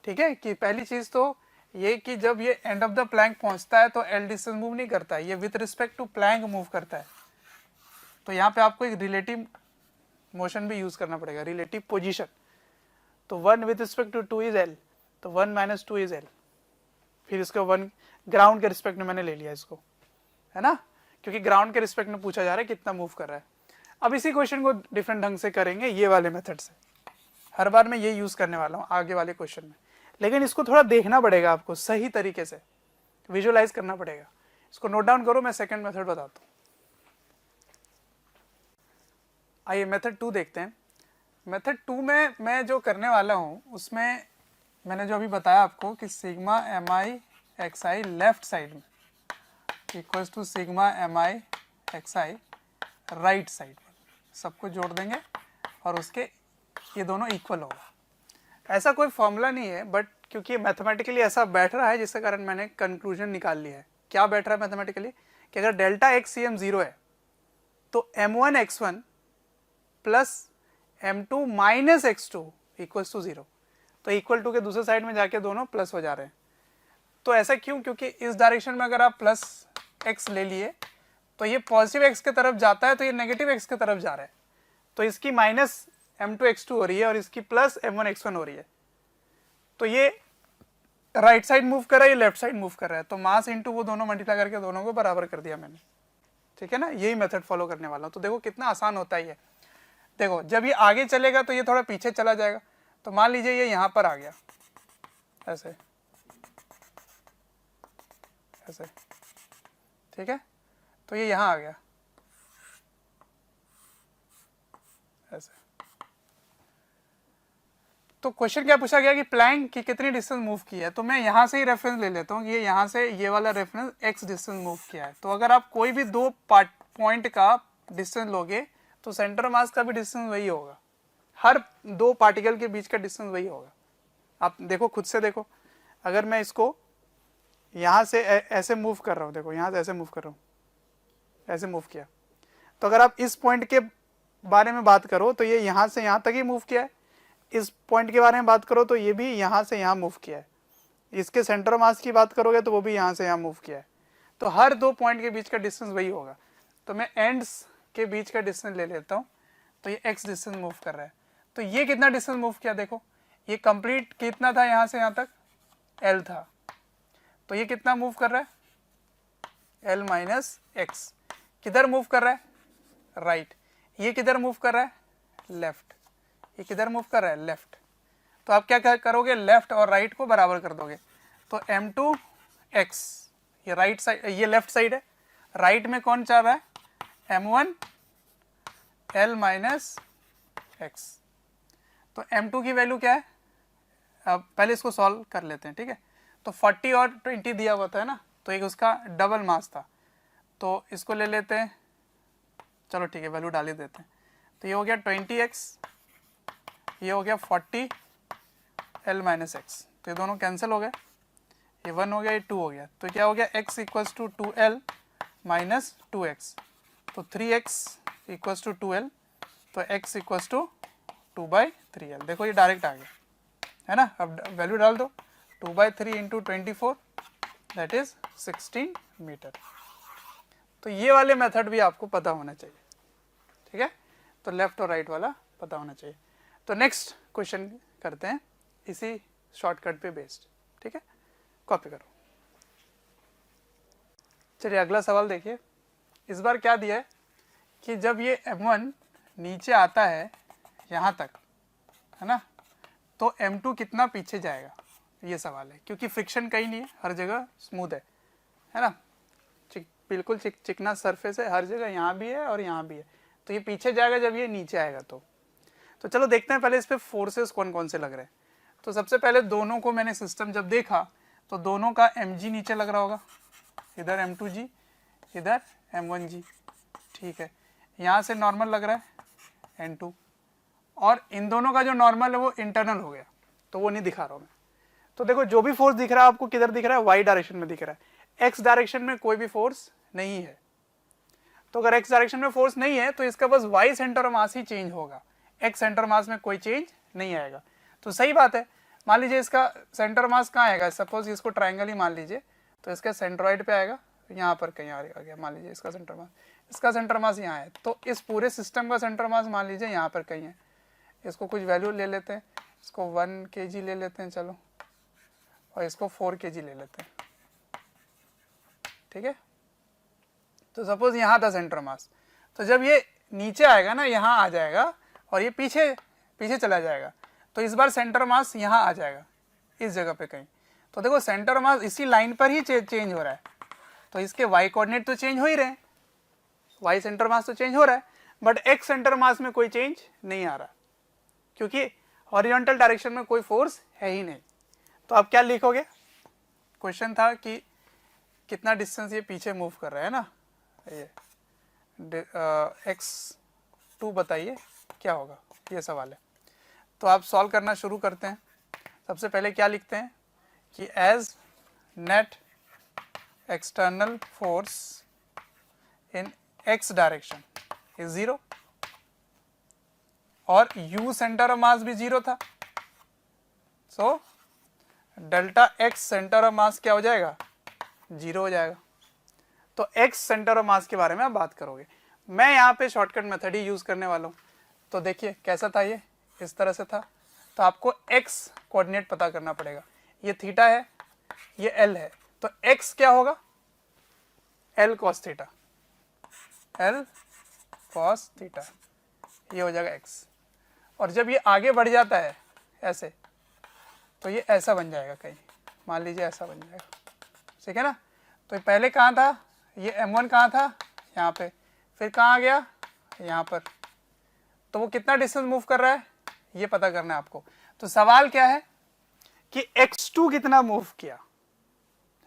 ठीक है। कि पहली चीज़ तो ये कि जब ये एंड ऑफ द प्लैंक पहुंचता है तो L डिस्टेंस मूव नहीं करता है, ये with respect to plank move करता है। तो यहाँ पे आपको एक रिलेटिव मोशन भी यूज करना पड़ेगा, रिलेटिव पोजीशन। तो 1 with respect to 2 is L, तो 1 माइनस 2 इज L। फिर इसको 1 ग्राउंड के रिस्पेक्ट में मैंने ले लिया इसको, है ना, क्योंकि ग्राउंड के रिस्पेक्ट में पूछा जा रहा है कितना मूव कर रहा है। अब इसी क्वेश्चन को डिफरेंट ढंग से करेंगे ये वाले मेथड से। हर बार मैं ये यूज करने वाला हूँ आगे वाले क्वेश्चन में, लेकिन इसको थोड़ा देखना पड़ेगा आपको सही तरीके से, विजुअलाइज करना पड़ेगा। इसको नोट डाउन करो, मैं सेकंड मेथड बताता हूँ। आइए मेथड 2 देखते हैं। मेथड 2 में मैं जो करने वाला हूँ उसमें मैंने जो अभी बताया आपको कि sigma M I X I left side में equals to sigma M I X I right side में, सबको जोड़ देंगे और उसके ये दोनों इक्वल होगा। ऐसा कोई फॉर्मूला नहीं है, बट क्योंकि मैथमेटिकली ऐसा बैठ रहा है जिसके कारण मैंने कंक्लूजन निकाल लिया है। क्या बैठ रहा है मैथमेटिकली कि अगर डेल्टा एक्स सी एम 0 है तो m1 x1 plus m2 minus x2 equals to 0। तो इक्वल टू के दूसरे साइड में जाके दोनों प्लस हो जा रहे हैं। तो ऐसा क्यों? क्योंकि इस डायरेक्शन में अगर आप प्लस x ले लिए तो ये पॉजिटिव x की तरफ जाता है, तो ये नेगेटिव x की तरफ जा रहा है, तो इसकी माइनस m2 x2 हो रही है और इसकी प्लस m1 x1 हो रही है। तो ये राइट साइड मूव कर रहा है, ये लेफ्ट साइड मूव कर रहा है, तो मास इंटू वो दोनों मल्टीप्लाई करके दोनों को बराबर कर दिया मैंने। ठीक है ना, यही मेथड फॉलो करने वाला हूँ। तो देखो कितना आसान होता है ये। देखो जब ये आगे चलेगा तो ये थोड़ा पीछे चला जाएगा। तो मान लीजिए ये यहाँ पर आ गया ऐसे ऐसे, ठीक है, तो ये यहाँ आ गया ऐसे। तो क्वेश्चन क्या पूछा गया कि प्लैंक की कितनी डिस्टेंस मूव की है, तो मैं यहाँ से ही रेफरेंस ले लेता हूँ। ये यहाँ से ये वाला रेफरेंस x डिस्टेंस मूव किया है। तो अगर आप कोई भी दो पॉइंट का डिस्टेंस लोगे तो सेंटर मास का भी डिस्टेंस वही होगा, हर दो पार्टिकल के बीच का डिस्टेंस वही होगा। आप देखो खुद से देखो, अगर मैं इसको यहाँ से ऐसे मूव कर रहा हूँ, देखो यहाँ से ऐसे मूव कर रहा हूँ, ऐसे मूव किया, तो अगर आप इस पॉइंट के बारे में बात करो तो ये यहाँ से यहाँ तक ही मूव किया है। इस पॉइंट के बारे में बात करो तो ये भी यहाँ से यहाँ मूव किया है। इसके सेंटर मास की बात करोगे तो वो भी यहाँ से यहाँ मूव किया है। तो हर दो पॉइंट के बीच का डिस्टेंस वही होगा। तो मैं एंड्स के बीच का डिस्टेंस ले लेता हूँ, तो ये x डिस्टेंस मूव कर रहा है। तो ये कितना डिस्टेंस मूव किया, देखो ये कंप्लीट कितना था, यहाँ से यहाँ तक l था, तो ये कितना मूव कर रहा है l माइनस एक्स। किधर मूव कर रहा है, राइट। ये किधर मूव कर रहा है, लेफ्ट। ये किधर मूव कर रहा है, लेफ्ट। तो आप क्या करोगे, लेफ्ट और राइट को बराबर कर दोगे। तो m2 x, ये राइट साइड, ये लेफ्ट साइड है, राइट में कौन चल रहा है, m1 l माइनस एक्स। तो m2 की वैल्यू क्या है, अब पहले इसको सॉल्व कर लेते हैं, ठीक है। तो 40 और 20 दिया हुआ था ना, तो एक उसका डबल मास था, तो इसको ले लेते हैं, चलो ठीक है वैल्यू डाल ही देते हैं। तो ये हो गया 20x, ये हो गया 40 l माइनस एक्स। तो ये दोनों कैंसिल हो गए, ये 1 हो गया, ये 2 हो गया। तो क्या हो गया, x equals to 2l minus 2x। तो 3x इक्वल्स टू 2l, तो x इक्वल्स टू 2/3l। देखो ये डायरेक्ट आ गया है ना। अब वैल्यू डाल दो, 2/3 इंटू 24 दैट इज 16 मीटर। तो ये वाले मेथड भी आपको पता होना चाहिए, ठीक है। तो लेफ्ट और राइट वाला पता होना चाहिए। तो नेक्स्ट क्वेश्चन करते हैं इसी शॉर्टकट पे बेस्ड, ठीक है। कॉपी करो। चलिए अगला सवाल देखिए। इस बार क्या दिया है कि जब ये m1 नीचे आता है यहाँ तक, है ना, तो m2 कितना पीछे जाएगा, ये सवाल है। क्योंकि फ्रिक्शन कहीं नहीं है, हर जगह स्मूथ है ना, बिल्कुल चिकना सरफेस है हर जगह, यहाँ भी है और यहाँ भी है। तो ये पीछे जाएगा जब ये नीचे आएगा। तो चलो देखते हैं पहले इस पे फोर्सेस कौन कौन से लग रहे हैं। तो सबसे पहले दोनों को मैंने सिस्टम जब देखा तो दोनों का mg नीचे लग रहा होगा, इधर m2g, इधर m1g, ठीक है। यहाँ से नॉर्मल लग रहा है n2, और इन दोनों का जो नॉर्मल है वो इंटरनल हो गया, तो वो नहीं दिखा रहा हूँ मैं। तो देखो जो भी फोर्स दिख रहा है आपको किधर दिख रहा है, y डायरेक्शन में दिख रहा है, x डायरेक्शन में कोई भी फोर्स नहीं है। तो अगर x डायरेक्शन में फोर्स नहीं है तो इसका बस y सेंटर मास ही चेंज होगा, x सेंटर मास में कोई चेंज नहीं आएगा। तो सही बात है। मान लीजिए इसका सेंटर मास कहाँ आएगा, सपोज इसको ट्राइंगल ही मान लीजिए, तो इसका सेंट्रॉइड पे आएगा, यहाँ पर कहीं आ गया। मान लीजिए इसका सेंटर मास यहाँ है, तो इस पूरे सिस्टम का सेंटर मास मान लीजिए यहाँ पर कहीं है। इसको कुछ वैल्यू ले लेते हैं, इसको 1 kg ले लेते हैं चलो, और इसको 4 kg ले लेते हैं, ठीक है। तो सपोज यहाँ था सेंटर मास, तो जब ये नीचे आएगा ना, यहाँ आ जाएगा और ये पीछे चला जाएगा, तो इस बार सेंटर मास यहाँ आ जाएगा इस जगह पे कहीं। तो देखो सेंटर ऑफ मास इसी लाइन पर ही चेंज हो रहा है, तो इसके y कोऑर्डिनेट तो चेंज हो ही रहे हैं, y सेंटर मास तो चेंज हो रहा है, बट x सेंटर मास में कोई चेंज नहीं आ रहा, क्योंकि हॉरिजॉन्टल डायरेक्शन में कोई फोर्स है ही नहीं। तो आप क्या लिखोगे, क्वेश्चन था कि कितना डिस्टेंस ये पीछे मूव कर रहा है ना, ये x2 बताइए क्या होगा, ये सवाल है। तो आप सॉल्व करना शुरू करते हैं। सबसे पहले क्या लिखते हैं कि as net external force in x direction is 0 और u सेंटर ऑफ मास भी 0 था, so delta x centre of mass क्या हो जाएगा, 0 हो जाएगा। तो x सेंटर ऑफ मास के बारे में आप बात करोगे, मैं यहाँ पे शॉर्टकट मेथड ही यूज करने वाला हूँ। तो देखिए कैसा था, ये इस तरह से था, तो आपको x कोऑर्डिनेट पता करना पड़ेगा, ये थीटा है, ये l है, तो x क्या होगा, l cos theta, l cos theta, ये हो जाएगा x। और जब ये आगे बढ़ जाता है ऐसे, तो ये ऐसा बन जाएगा, कहीं मान लीजिए ऐसा बन जाएगा, ठीक है ना। तो ये पहले कहाँ था, ये m1 कहाँ था, यहाँ पे, फिर कहाँ आ गया, यहाँ पर, तो वो कितना डिस्टेंस मूव कर रहा है ये पता करना है आपको। तो सवाल क्या है कि x2 कितना मूव किया,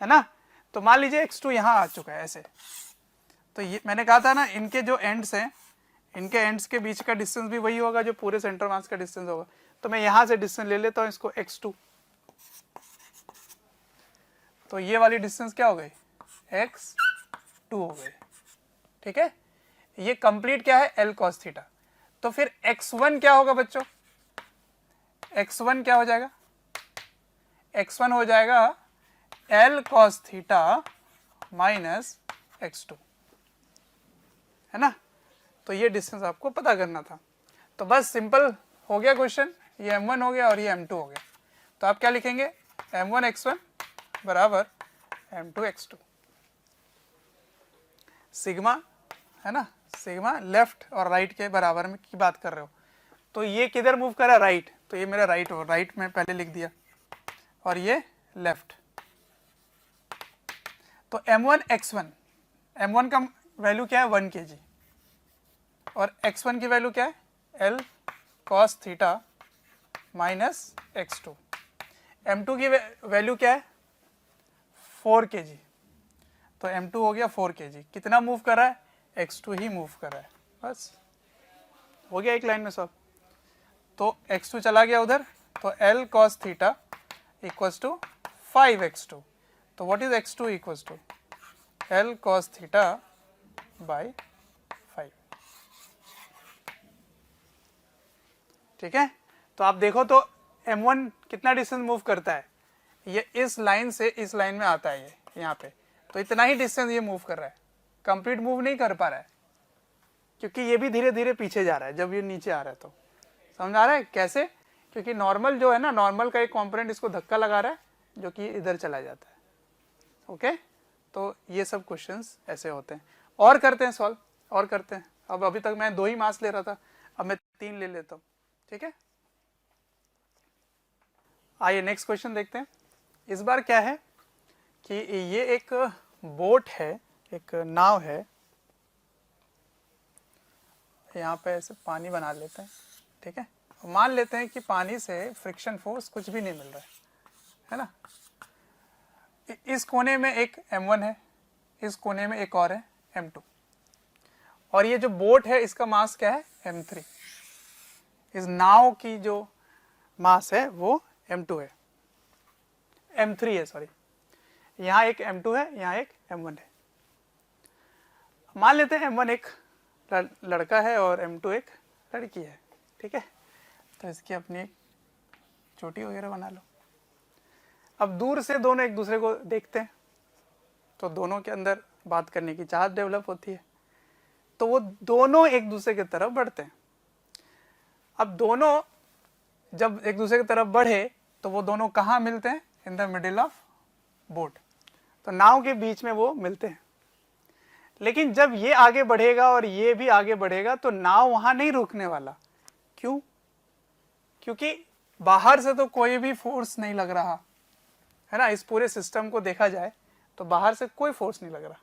है ना। तो मान लीजिए x2 यहाँ आ चुका है ऐसे, तो ये मैंने कहा था ना, इनके जो एंड्स हैं, इनके एंड्स के बीच का डिस्टेंस भी वही होगा जो पूरे सेंटर मास का डिस्टेंस होगा। तो मैं यहां से डिस्टेंस ले लेता हूं इसको x2, तो ये वाली डिस्टेंस क्या हो गई, x2 हो गई, ठीक है। ये कंप्लीट क्या है, l cos थीटा। तो फिर x1 क्या होगा बच्चों, x1 क्या हो जाएगा, x1 हो जाएगा l cos theta minus x2, है ना। तो ये डिस्टेंस आपको पता करना था। तो बस सिंपल हो गया क्वेश्चन, ये m1 हो गया और ये m2 हो गया। तो आप क्या लिखेंगे, m1 x1 बराबर m2 x2, सिग्मा, है ना, सिग्मा लेफ्ट और राइट के बराबर में की बात कर रहे हो। तो ये किधर मूव कर रहा है, राइट, तो ये मेरा राइट हो, राइट में पहले लिख दिया, और ये लेफ्ट। तो m1 x1, m1 का वैल्यू क्या है 1 kg, और x1 की वैल्यू क्या है, l cos theta minus x2। m2 की वैल्यू क्या है 4 kg, तो m2 हो गया 4 kg। कितना मूव कर रहा है, x2 ही मूव कर रहा है, बस हो गया एक लाइन में सब। तो x2 चला गया उधर, तो l cos theta equals to 5x2। तो what is x2 equals to l cos theta by 5, ठीक है। तो आप देखो तो m1 कितना डिस्टेंस मूव करता है, ये इस लाइन से इस लाइन में आता है, ये यहाँ पे, तो इतना ही डिस्टेंस ये मूव कर रहा है, कंप्लीट मूव नहीं कर पा रहा है, क्योंकि ये भी धीरे धीरे पीछे जा रहा है जब ये नीचे आ रहा है। तो समझ आ रहा है कैसे, क्योंकि नॉर्मल जो है ना, नॉर्मल का एक कंपोनेंट इसको धक्का लगा रहा है जो कि इधर चला जाता है, ओके। तो ये सब क्वेश्चंस ऐसे होते हैं, और करते हैं सॉल्व, और करते हैं। अब अभी तक मैं 2 ही मास ले रहा था, अब मैं 3 ले लेता हूँ, ठीक है। आइए नेक्स्ट क्वेश्चन देखते हैं। इस बार क्या है कि ये एक बोट है, एक नाव है, यहाँ पे ऐसे पानी बना लेते हैं, ठीक है। मान लेते हैं कि पानी से फ्रिक्शन फोर्स कुछ भी नहीं मिल रहा है ना। इस कोने में एक m1 है, इस कोने में एक और है m2, और ये जो बोट है इसका मास क्या है m3, इस नाव की जो मास है वो m2 है, m3 है, सॉरी, यहाँ एक m2 है, यहाँ एक m1 है। मान लेते हैं m1 एक लड़का है और m2 एक लड़की है, ठीक है। तो इसकी अपनी एक चोटी वगैरह बना लो। अब दूर से दोनों एक दूसरे को देखते हैं, तो दोनों के अंदर बात करने की चाहत डेवलप होती है, तो वो दोनों एक दूसरे की तरफ बढ़ते हैं। अब दोनों जब एक दूसरे की तरफ बढ़े तो वो दोनों कहाँ मिलते हैं, in the middle of boat, तो नाव के बीच में वो मिलते हैं। लेकिन जब ये आगे बढ़ेगा और ये भी आगे बढ़ेगा तो नाव वहां नहीं रुकने वाला। क्यों, क्योंकि बाहर से तो कोई भी फोर्स नहीं लग रहा है ना, इस पूरे सिस्टम को देखा जाए तो बाहर से कोई फोर्स नहीं लग रहा।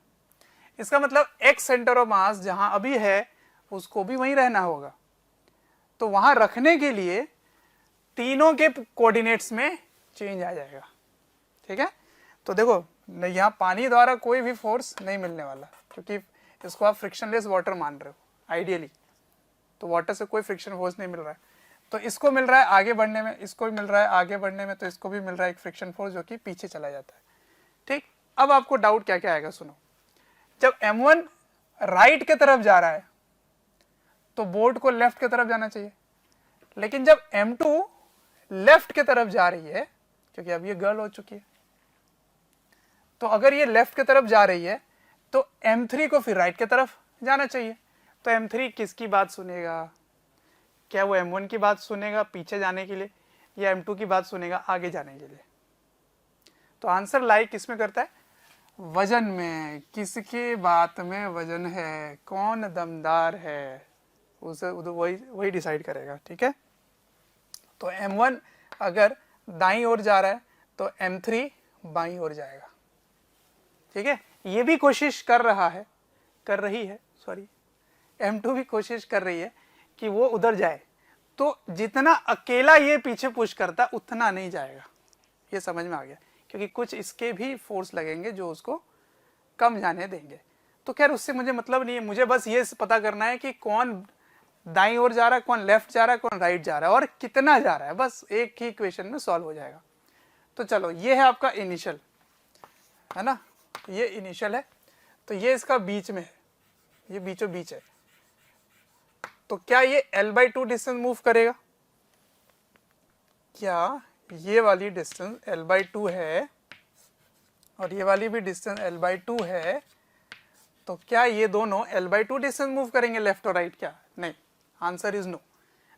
इसका मतलब एक्स सेंटर ऑफ मास जहां अभी है उसको भी वहीं रहना होगा, तो वहां रखने के लिए तीनों के कोऑर्डिनेट्स में चेंज आ जाएगा। ठीक है, तो देखो यहाँ पानी द्वारा कोई भी फोर्स नहीं मिलने वाला, क्योंकि इसको आप फ्रिक्शनलेस वाटर मान रहे हो आइडियली, तो वाटर से कोई फ्रिक्शन फोर्स नहीं मिल रहा है, तो इसको मिल रहा है आगे बढ़ने में, इसको भी मिल रहा है आगे बढ़ने में, तो इसको भी मिल रहा है एक फ्रिक्शन फोर्स जो कि पीछे चला जाता है। ठीक, अब आपको डाउट क्या क्या आएगा, सुनो। जब M1 राइट के तरफ जा रहा है तो बोट को लेफ्ट की तरफ जाना चाहिए, लेकिन जब M2 लेफ्ट की तरफ जा रही है, क्योंकि अब ये गर्ल हो चुकी है, तो अगर ये लेफ्ट की तरफ जा रही है तो M3 को फिर राइट की तरफ जाना चाहिए। तो M3 किसकी बात सुनेगा? क्या वो M1 की बात सुनेगा पीछे जाने के लिए, या M2 की बात सुनेगा आगे जाने के लिए? तो आंसर लाई किसमें करता है? वजन में। किसके बात में वजन है, कौन दमदार है, उसे वही डिसाइड करेगा। ठीक है, तो M1 अगर दाईं ओर जा रहा है तो M3 बाईं ओर जाएगा। ठीक है, ये भी कोशिश कर रही है सॉरी, M2 भी कोशिश कर रही है कि वो उधर जाए, तो जितना अकेला ये पीछे पुश करता उतना नहीं जाएगा। ये समझ में आ गया, क्योंकि कुछ इसके भी फोर्स लगेंगे जो उसको कम जाने देंगे। तो खैर उससे मुझे मतलब नहीं है, मुझे बस ये पता करना है कि कौन दाईं ओर जा रहा है, कौन लेफ्ट जा रहा है, कौन राइट जा रहा है और कितना जा रहा है, बस एक ही इक्वेशन में सॉल्व हो जाएगा। तो चलो, ये है आपका इनिशियल, है ना, ये इनिशियल है, तो ये इसका बीच में है, ये बीचों बीच है। तो क्या ये L/2 डिस्टेंस मूव करेगा? क्या ये वाली डिस्टेंस L/2 है और ये वाली भी डिस्टेंस L/2 है, तो क्या ये दोनों L/2 डिस्टेंस मूव करेंगे लेफ्ट और राइट? क्या नहीं, आंसर इज नो,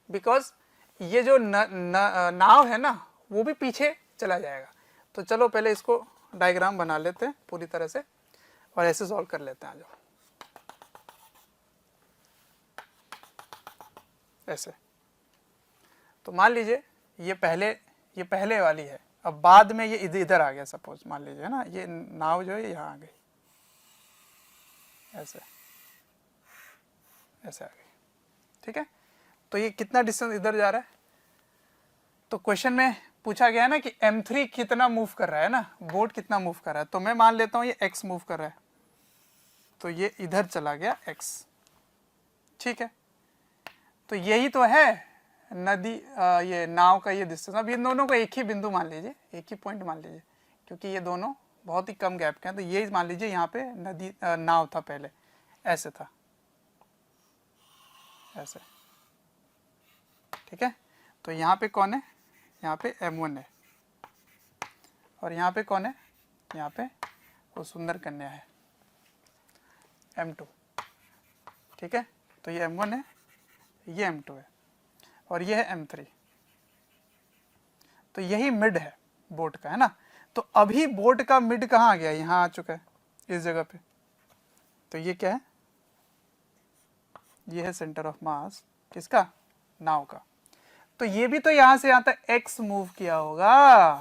बिकॉज ये जो नाव है ना वो भी पीछे चला जाएगा। तो चलो पहले इसको डायग्राम बना लेते हैं पूरी तरह से और ऐसे सॉल्व कर लेते हैं। आ जाओ, ऐसे। तो मान लीजिए ये पहले वाली है, अब बाद में ये इधर आ गया, सपोज मान लीजिए, है ना, ये नाव जो है यहाँ आ गई, ऐसे ऐसे आ गई। ठीक है, तो ये कितना डिस्टेंस इधर जा रहा है? तो क्वेश्चन में पूछा गया है ना कि M3 कितना मूव कर रहा है ना, बोट कितना मूव कर रहा है, तो मैं मान लेता हूँ ये x मूव कर रहा है, तो ये इधर चला गया x। ठीक है, तो यही तो है नदी, ये नाव का ये डिस्टेंस। अब ये दोनों को एक ही बिंदु मान लीजिए, एक ही पॉइंट मान लीजिए, क्योंकि ये दोनों बहुत ही कम गैप के हैं। तो ये मान लीजिए यहाँ पे नदी नाव था, पहले ऐसे था, ऐसे। ठीक है, तो यहाँ पे कौन है? यहाँ पे M1 है, और यहाँ पे कौन है? यहाँ पे वो सुंदर कन्या है M2। ठीक है, तो ये M1 है, ये M2 है, और ये है M3। तो यही मिड है बोट का, है ना। तो अभी बोट का मिड कहाँ आ गया? यहाँ आ चुका है, इस जगह पे। तो ये क्या है? ये है सेंटर ऑफ मास किसका? नाव का। तो ये भी तो यहां से यहां तक x मूव किया होगा,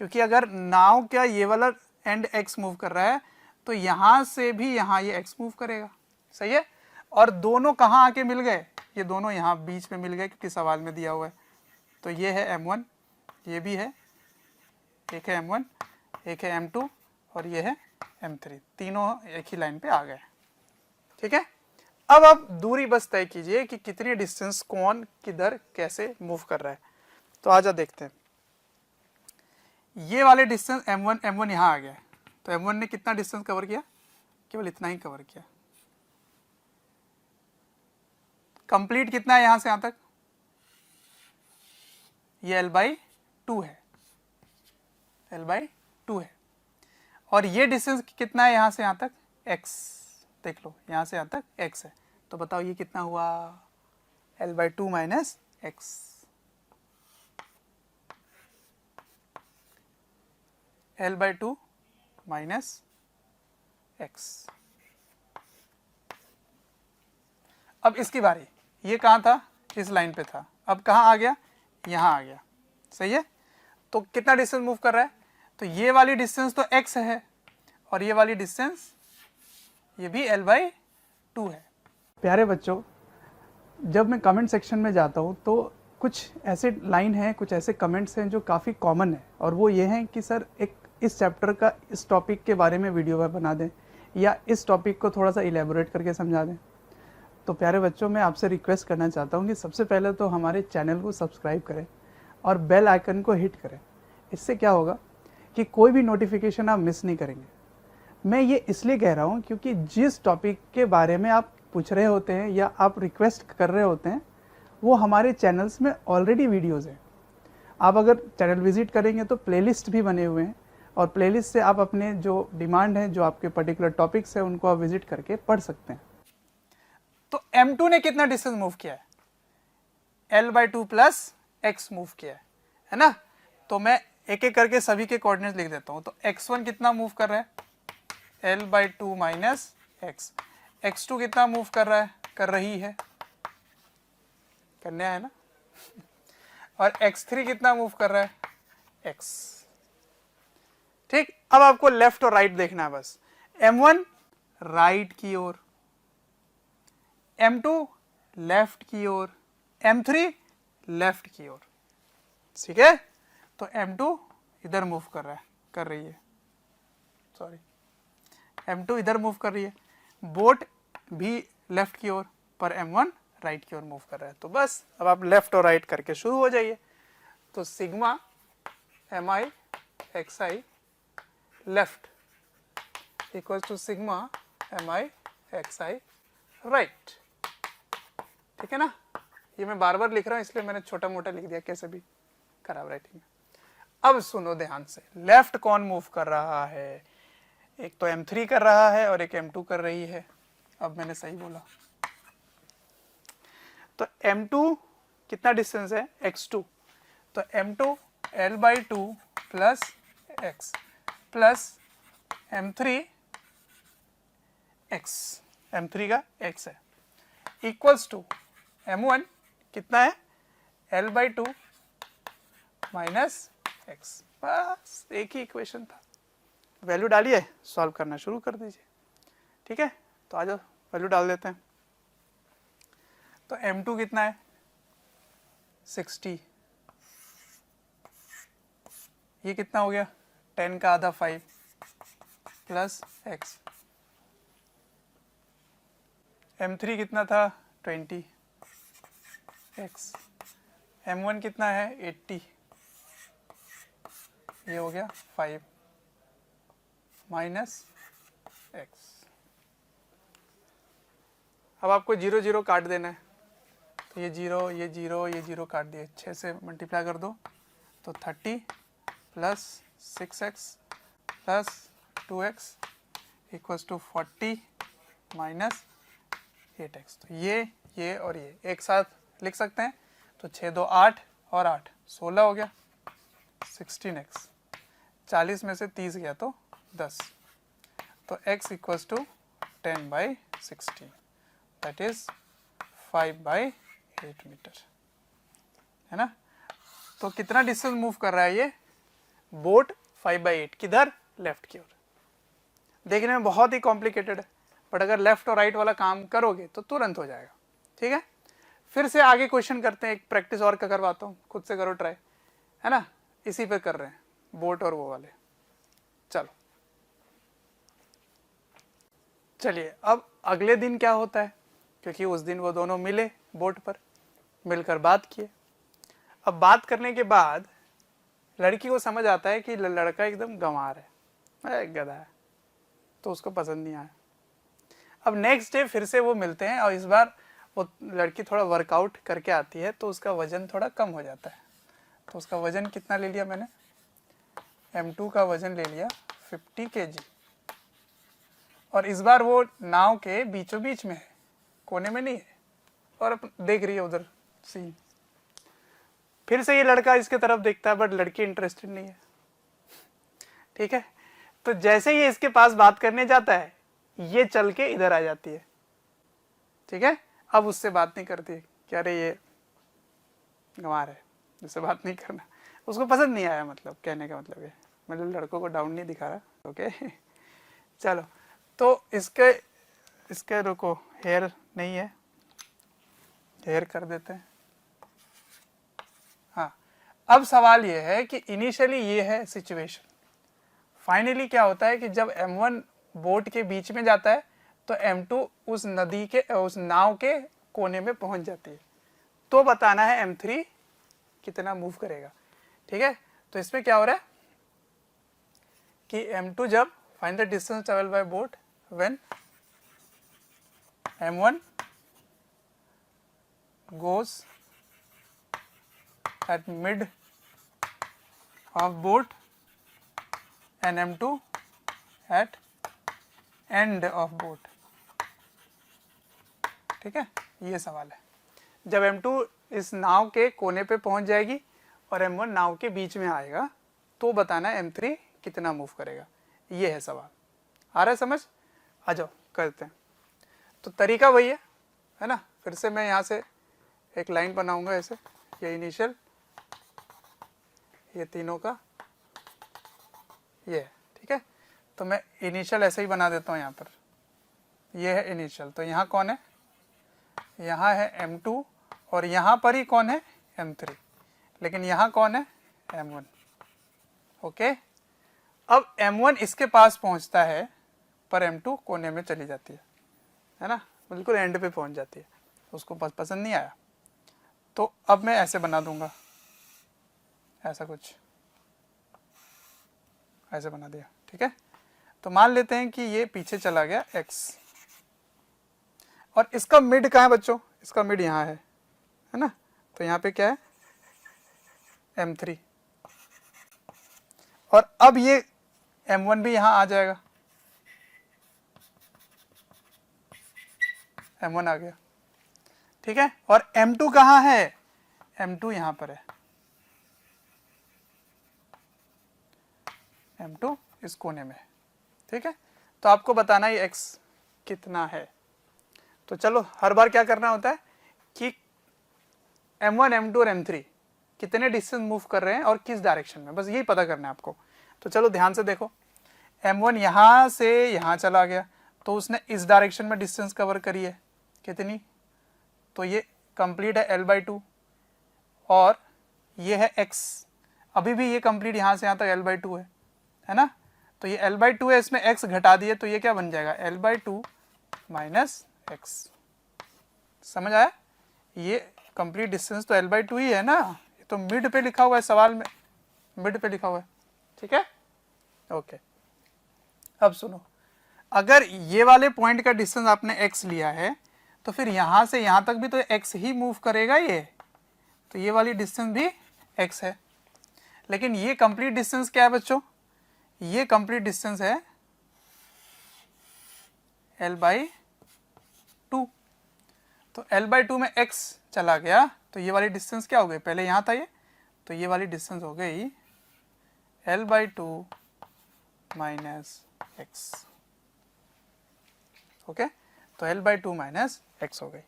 क्योंकि अगर नाव का ये वाला एंड x मूव कर रहा है तो यहां से भी यहां ये x मूव करेगा। सही है, और दोनों कहां आके मिल गए? ये दोनों यहां बीच में मिल गए, क्योंकि सवाल में दिया हुआ है। तो ये है M1, ये भी है, एक है M1, एक है M2 और ये है M3, तीनों एक ही लाइन पे आ गए। ठीक है, अब आप दूरी बस तय कीजिए कि कितनी डिस्टेंस कौन किधर कैसे मूव कर रहा है। तो आजा देखते हैं। ये वाले डिस्टेंस M1 यहाँ आ गया, तो M1 ने कितना डिस्टेंस कवर किया? केवल इतना ही कवर किया। कंप्लीट कितना है यहाँ से यहाँ तक? ये L/2 है, L/2 है। और ये डिस्टेंस कितना है यहाँ से यहाँ तक? x, देख लो यहाँ से यहाँ तक x है। तो बताओ ये कितना हुआ? L/2 minus x। L/2 minus x। अब इसकी बारी, ये कहाँ था? इस लाइन पे था, अब कहाँ आ गया? यहाँ आ गया। सही है, तो कितना डिस्टेंस मूव कर रहा है? तो ये वाली डिस्टेंस तो x है और ये वाली डिस्टेंस ये भी l/2 है। प्यारे बच्चों, जब मैं कमेंट सेक्शन में जाता हूँ तो कुछ ऐसे लाइन हैं, कुछ ऐसे कमेंट्स हैं जो काफ़ी कॉमन है, और वो ये हैं कि सर एक इस चैप्टर का इस टॉपिक के बारे में वीडियो बना दें या इस टॉपिक को थोड़ा सा इलेबोरेट करके समझा दें। तो प्यारे बच्चों, मैं आपसे रिक्वेस्ट करना चाहता हूँ कि सबसे पहले तो हमारे चैनल को सब्सक्राइब करें और बेल आइकन को हिट करें। इससे क्या होगा कि कोई भी नोटिफिकेशन आप मिस नहीं करेंगे। मैं ये इसलिए कह रहा हूँ क्योंकि जिस टॉपिक के बारे में आप पूछ रहे होते हैं या आप रिक्वेस्ट कर रहे होते हैं वो हमारे चैनल्स में ऑलरेडी वीडियोज़ हैं। आप अगर चैनल विजिट करेंगे तो प्लेलिस्ट भी बने हुए हैं, और प्लेलिस्ट से आप अपने जो डिमांड है, जो आपके पर्टिकुलर टॉपिक्स हैं, उनको आप विजिट करके पढ़ सकते हैं। तो M2 ने कितना डिस्टेंस मूव किया है? l/2 प्लस x मूव किया है ना? तो मैं एक एक करके सभी के कोऑर्डिनेट्स लिख देता हूँ। तो x1 कितना मूव कर रहा है? l/2 minus x। x2 कितना मूव कर रहा है? कर रही है, करने है ना? और x3 कितना मूव कर रहा है? x। ठीक, अब आपको लेफ्ट और राइट देखना है बस। m1 राइट की ओर, m2 लेफ्ट की ओर, m3 लेफ्ट की ओर। ठीक है, तो m2 इधर मूव कर रहा है, कर रही है, सॉरी, m2 इधर मूव कर रही है, बोट भी लेफ्ट की ओर, पर m1 राइट की ओर मूव कर रहा है। तो बस अब आप लेफ्ट और राइट करके शुरू हो जाइए। तो sigma mi xi left equal to sigma mi xi right. ठीक है ना? ये मैं बार बार लिख रहा हूं इसलिए मैंने छोटा मोटा लिख दिया, कैसे भी खराब राइटिंग में। अब सुनो ध्यान से, लेफ्ट कौन मूव कर रहा है? एक तो m3 कर रहा है और एक m2 कर रही है। अब मैंने सही बोला। तो m2 कितना डिस्टेंस है? x2। तो m2 l/2 plus x plus m3 x, m3 का x है, इक्वल्स टू m1 कितना है? l/2 minus x। बस एक ही इक्वेशन था, वैल्यू डालिए, सॉल्व करना शुरू कर दीजिए। ठीक है, तो आ जाओ वैल्यू डाल देते हैं। तो m2 कितना है? 60। ये कितना हो गया? 10 का आधा 5 प्लस x। m3 कितना था? 20 x। m1 कितना है? 80। ये हो गया 5 माइनस x। अब आपको 0 0 काट देना है। तो ये 0 ये 0 ये 0 काट दिए, 6 से मल्टीप्लाई कर दो तो 30 plus 6x plus 2x equals to 40 minus 8x। तो ये और ये एक साथ लिख सकते हैं। तो 6 2 8 और 8 16 हो गया, 16x। 40 में से 30 गया तो 10। तो x equals to 10/16, that is 5/8 metre, है ना? तो कितना डिस्टेंस मूव कर रहा है ये बोट? 5/8। किधर? लेफ्ट की ओर। देखने में बहुत ही कॉम्प्लिकेटेड है, बट अगर लेफ्ट और राइट वाला काम करोगे तो तुरंत हो जाएगा। ठीक है, फिर से आगे क्वेश्चन करते हैं। एक प्रैक्टिस और का करवाता हूँ, खुद से करो ट्राई, है ना? इसी पे कर रहे हैं, बोट और वो वाले। चलो चलिए, अब अगले दिन क्या होता है, क्योंकि उस दिन वो दोनों मिले बोट पर, मिलकर बात किए। अब बात करने के बाद लड़की को समझ आता है कि लड़का एकदम गंवार है, गधा है, तो उसको पसंद नहीं आया। अब नेक्स्ट डे फिर से वो मिलते हैं और इस बार वो लड़की थोड़ा वर्कआउट करके आती है तो उसका वजन थोड़ा कम हो जाता है। तो उसका वजन कितना ले लिया मैंने? m2 का वजन ले लिया 50 kg। और इस बार वो नाव के बीचों बीच में है, कोने में नहीं है, और देख रही है उधर सीन। फिर से ये लड़का इसके तरफ देखता है, बट लड़की इंटरेस्टेड नहीं है। ठीक है, तो जैसे ये इसके पास बात करने जाता है, ये चल के इधर आ जाती है। ठीक है, अब उससे बात नहीं करती कि अरे ये गंवार है, इससे बात नहीं करना। उसको पसंद नहीं आया, मतलब कहने का मतलब ये। मतलब लड़कों को डाउन नहीं दिखा रहा, ओके। चलो, तो इसके रुको, हेयर नहीं है, हेयर कर देते हैं। हाँ, अब सवाल ये है कि इनिशियली ये है सिचुएशन, फाइनली क्या होता है कि जब M1 बोट के बीच में जाता है तो M2 उस नदी के, उस नाव के कोने में पहुंच जाती है, तो बताना है M3 कितना मूव करेगा। ठीक है, तो इसमें क्या हो रहा है कि M2 जब find the distance travel by boat when M1 goes at mid of boat and M2 at end of boat। ठीक है, ये सवाल है। जब M2 इस नाव के कोने पे पहुंच जाएगी और M1 नाव के बीच में आएगा तो बताना है M3 कितना मूव करेगा, ये है सवाल। आ रहा है समझ? आ जाओ करते हैं। तो तरीका वही है ना। फिर से मैं यहाँ से एक लाइन बनाऊंगा ऐसे, ये इनिशियल, ये तीनों का ये है। ठीक है, तो मैं इनिशियल ऐसे ही बना देता हूँ यहाँ पर, ये है इनिशियल। तो यहाँ कौन है? यहाँ है M2 और यहाँ पर ही कौन है? M3। लेकिन यहाँ कौन है? M1। ओके, अब M1 इसके पास पहुँचता है पर M2 कोने में चली जाती है ना, बिल्कुल एंड पे पहुँच जाती है, उसको पसंद नहीं आया। तो अब मैं ऐसे बना दूंगा, ऐसा कुछ ऐसे बना दिया। ठीक है, तो मान लेते हैं कि ये पीछे चला गया X, और इसका मिड कहाँ है बच्चों? इसका मिड यहाँ है ना। तो यहाँ पे क्या है? M3। और अब ये M1 भी यहाँ आ जाएगा, M1 आ गया। ठीक है, और M2 कहाँ है? M2 यहाँ पर है, M2 इस कोने में। ठीक है, तो आपको बताना है X कितना है। तो चलो, हर बार क्या करना होता है कि M1, M2 और M3 कितने डिस्टेंस मूव कर रहे हैं और किस डायरेक्शन में, बस यही पता करना है आपको। तो चलो ध्यान से देखो, M1 यहाँ से यहाँ चला गया तो उसने इस डायरेक्शन में डिस्टेंस कवर करी है, कितनी? तो ये कंप्लीट है L/2, और ये है X, अभी भी ये कंप्लीट यहाँ से यहाँ तक L/2 है ना। तो ये L/2 है, इसमें X घटा दिए तो ये क्या बन जाएगा? L/2 minus X। समझ आया? ये कंप्लीट डिस्टेंस तो L/2 ही है ना, ये तो मिड पे लिखा हुआ है सवाल में, मिड पे लिखा हुआ है। ठीक है, ओके। अब सुनो, अगर ये वाले पॉइंट का डिस्टेंस आपने X लिया है तो फिर यहां से यहां तक भी तो X ही मूव करेगा ये, तो ये वाली डिस्टेंस भी X है। लेकिन ये कंप्लीट डिस्टेंस क्या है बच्चों? ये कंप्लीट डिस्टेंस है L/2। तो L/2 में X चला गया तो ये वाली डिस्टेंस क्या हो गई? पहले यहाँ था ये, तो ये वाली डिस्टेंस हो गई L/2 माइनस X। ओके, तो L/2 माइनस X हो गई।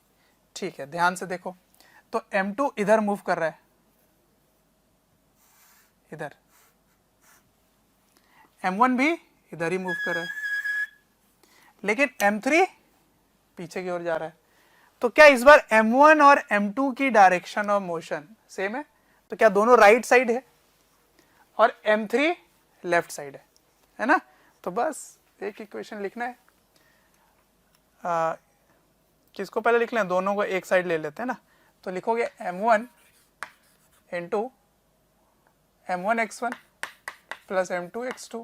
ठीक है, ध्यान से देखो, तो M2 इधर मूव कर रहा है, इधर, M1 भी इधर ही मूव कर रहा है, लेकिन M3 पीछे की ओर जा रहा है। तो क्या इस बार M1 और M2 की डायरेक्शन ऑफ मोशन सेम है? तो क्या दोनों राइट साइड है और M3 लेफ्ट साइड है ना? तो बस एक इक्वेशन लिखना है, किसको पहले लिख लें? दोनों को एक साइड ले लेते हैं ना। तो लिखोगे M1 into M1x1 plus M2x2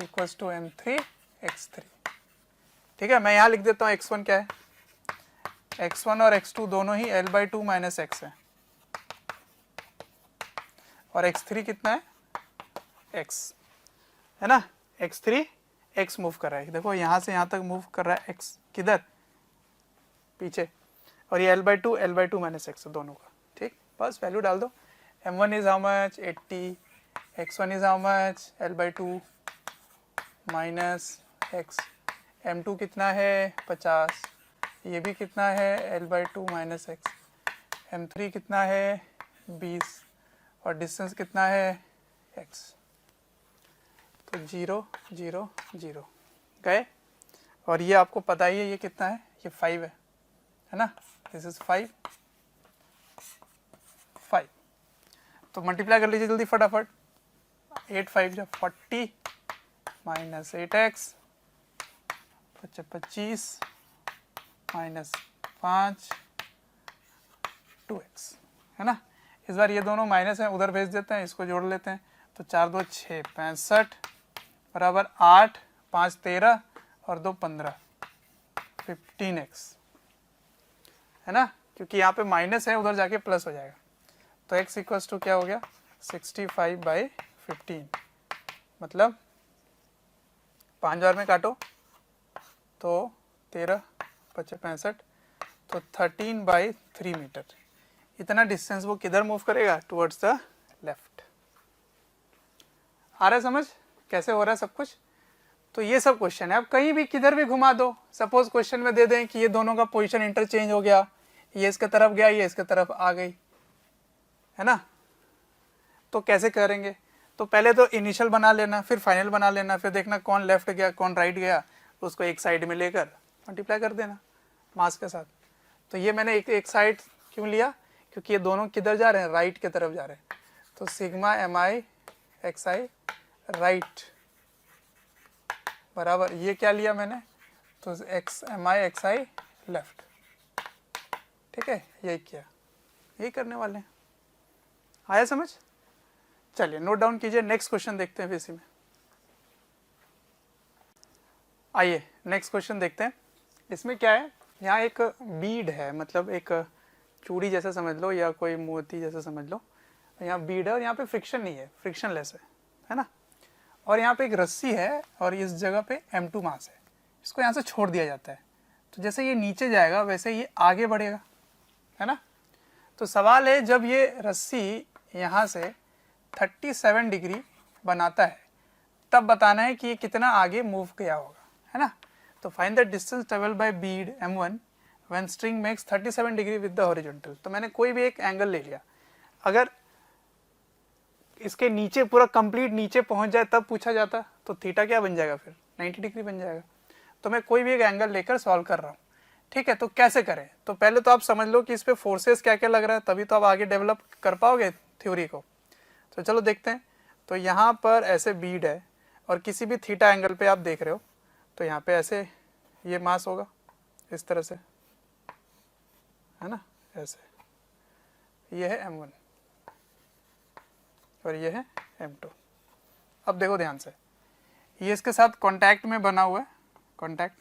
equals to M3x3। ठीक है, मैं यहाँ लिख देता हूँ x1 क्या है, x1 और x2 दोनों ही L/2 माइनस x है, और x3 कितना है? x है ना। x3 x मूव कर रहा है, देखो यहाँ से यहाँ तक मूव कर रहा है x, किधर? पीछे, और ये L/2 माइनस x दोनों का। ठीक, बस वैल्यू डाल दो। M1 is how much? 80, x1 is how much? L/2 minus x, M2 कितना है? 50, ये भी कितना है? L/2 माइनस x, M3 कितना है? 20, और डिस्टेंस कितना है? x। तो 0 0 0 गए। और ये आपको पता ही है ये कितना है, ये 5 है ना, दिस इज 5 5। तो मल्टीप्लाई कर लीजिए जल्दी फटाफट, 8 5 जब 40 माइनस 8x 25 माइनस 5 2x है ना। इस बार ये दोनों माइनस हैं उधर भेज देते हैं, इसको जोड़ लेते हैं। तो 4 2 6 65 बराबर 8 5 13 और 2 15 15x है ना, क्योंकि यहाँ पे माइनस है उधर जाके प्लस हो जाएगा। तो x इक्वल्स टू क्या हो गया 65/15, मतलब 5 बार में काटो तो 13 25 65 तो 13/3 मीटर। इतना डिस्टेंस वो किधर मूव करेगा, टुवर्ड्स द लेफ्ट। आ रहा है समझ कैसे हो रहा है सब कुछ। तो ये सब क्वेश्चन है, आप कहीं भी किधर भी घुमा दो। सपोज क्वेश्चन में दे दें कि ये दोनों का पोजीशन इंटरचेंज हो गया, ये इसके तरफ गया ये इसके तरफ आ गई है ना, तो कैसे करेंगे। तो पहले तो इनिशियल बना लेना, फिर फाइनल बना लेना, फिर देखना कौन लेफ्ट गया कौन राइट गया, उसको एक साइड में लेकर मल्टीप्लाई कर देना मास के साथ। तो ये मैंने एक साइड क्यों लिया, क्योंकि ये दोनों किधर जा रहे हैं, राइट की तरफ जा रहे हैं। तो सिग्मा mi xi राइट बराबर ये क्या लिया मैंने, तो mi xi लेफ्ट। ठीक है, यही किया, यही करने वाले हैं। आया समझ। चलिए नोट डाउन कीजिए, नेक्स्ट क्वेश्चन देखते हैं इसी में। आइए नेक्स्ट क्वेश्चन देखते हैं। इसमें क्या है, यहाँ एक बीड है, मतलब एक चूड़ी जैसे समझ लो या कोई मोती जैसे समझ लो। यहाँ बीड है और यहाँ पे फ्रिक्शन नहीं है, फ्रिक्शनलेस है ना। और यहाँ पे एक रस्सी है और इस जगह पे m2 मास है, इसको यहाँ से छोड़ दिया जाता है। तो जैसे ये नीचे जाएगा वैसे ये आगे बढ़ेगा है ना। तो सवाल है जब ये रस्सी यहाँ से 37 डिग्री बनाता है तब बताना है कि ये कितना आगे मूव किया होगा है ना। तो find the distance travelled by Beed m1 when string makes 37 degree with the horizontal. तो मैंने कोई भी एक एंगल ले लिया, अगर इसके नीचे पूरा कंप्लीट नीचे पहुंच जाए तब पूछा जाता तो थीटा क्या बन जाएगा, फिर 90 डिग्री बन जाएगा। तो मैं कोई भी एक एंगल लेकर सॉल्व कर रहा हूँ। ठीक है, तो कैसे करें, तो पहले तो आप समझ लो कि इस पे फोर्सेस क्या क्या लग रहा है, तभी तो आप आगे डेवलप कर पाओगे थ्योरी को। तो चलो देखते हैं। तो यहाँ पर ऐसे बीड है और किसी भी थीटा एंगल पे आप देख रहे हो, तो यहाँ पे ऐसे ये मास होगा इस तरह से है ना, ऐसे ये है m1 और ये है m2। अब देखो ध्यान से, ये इसके साथ कांटेक्ट में बना हुआ है, कांटेक्ट,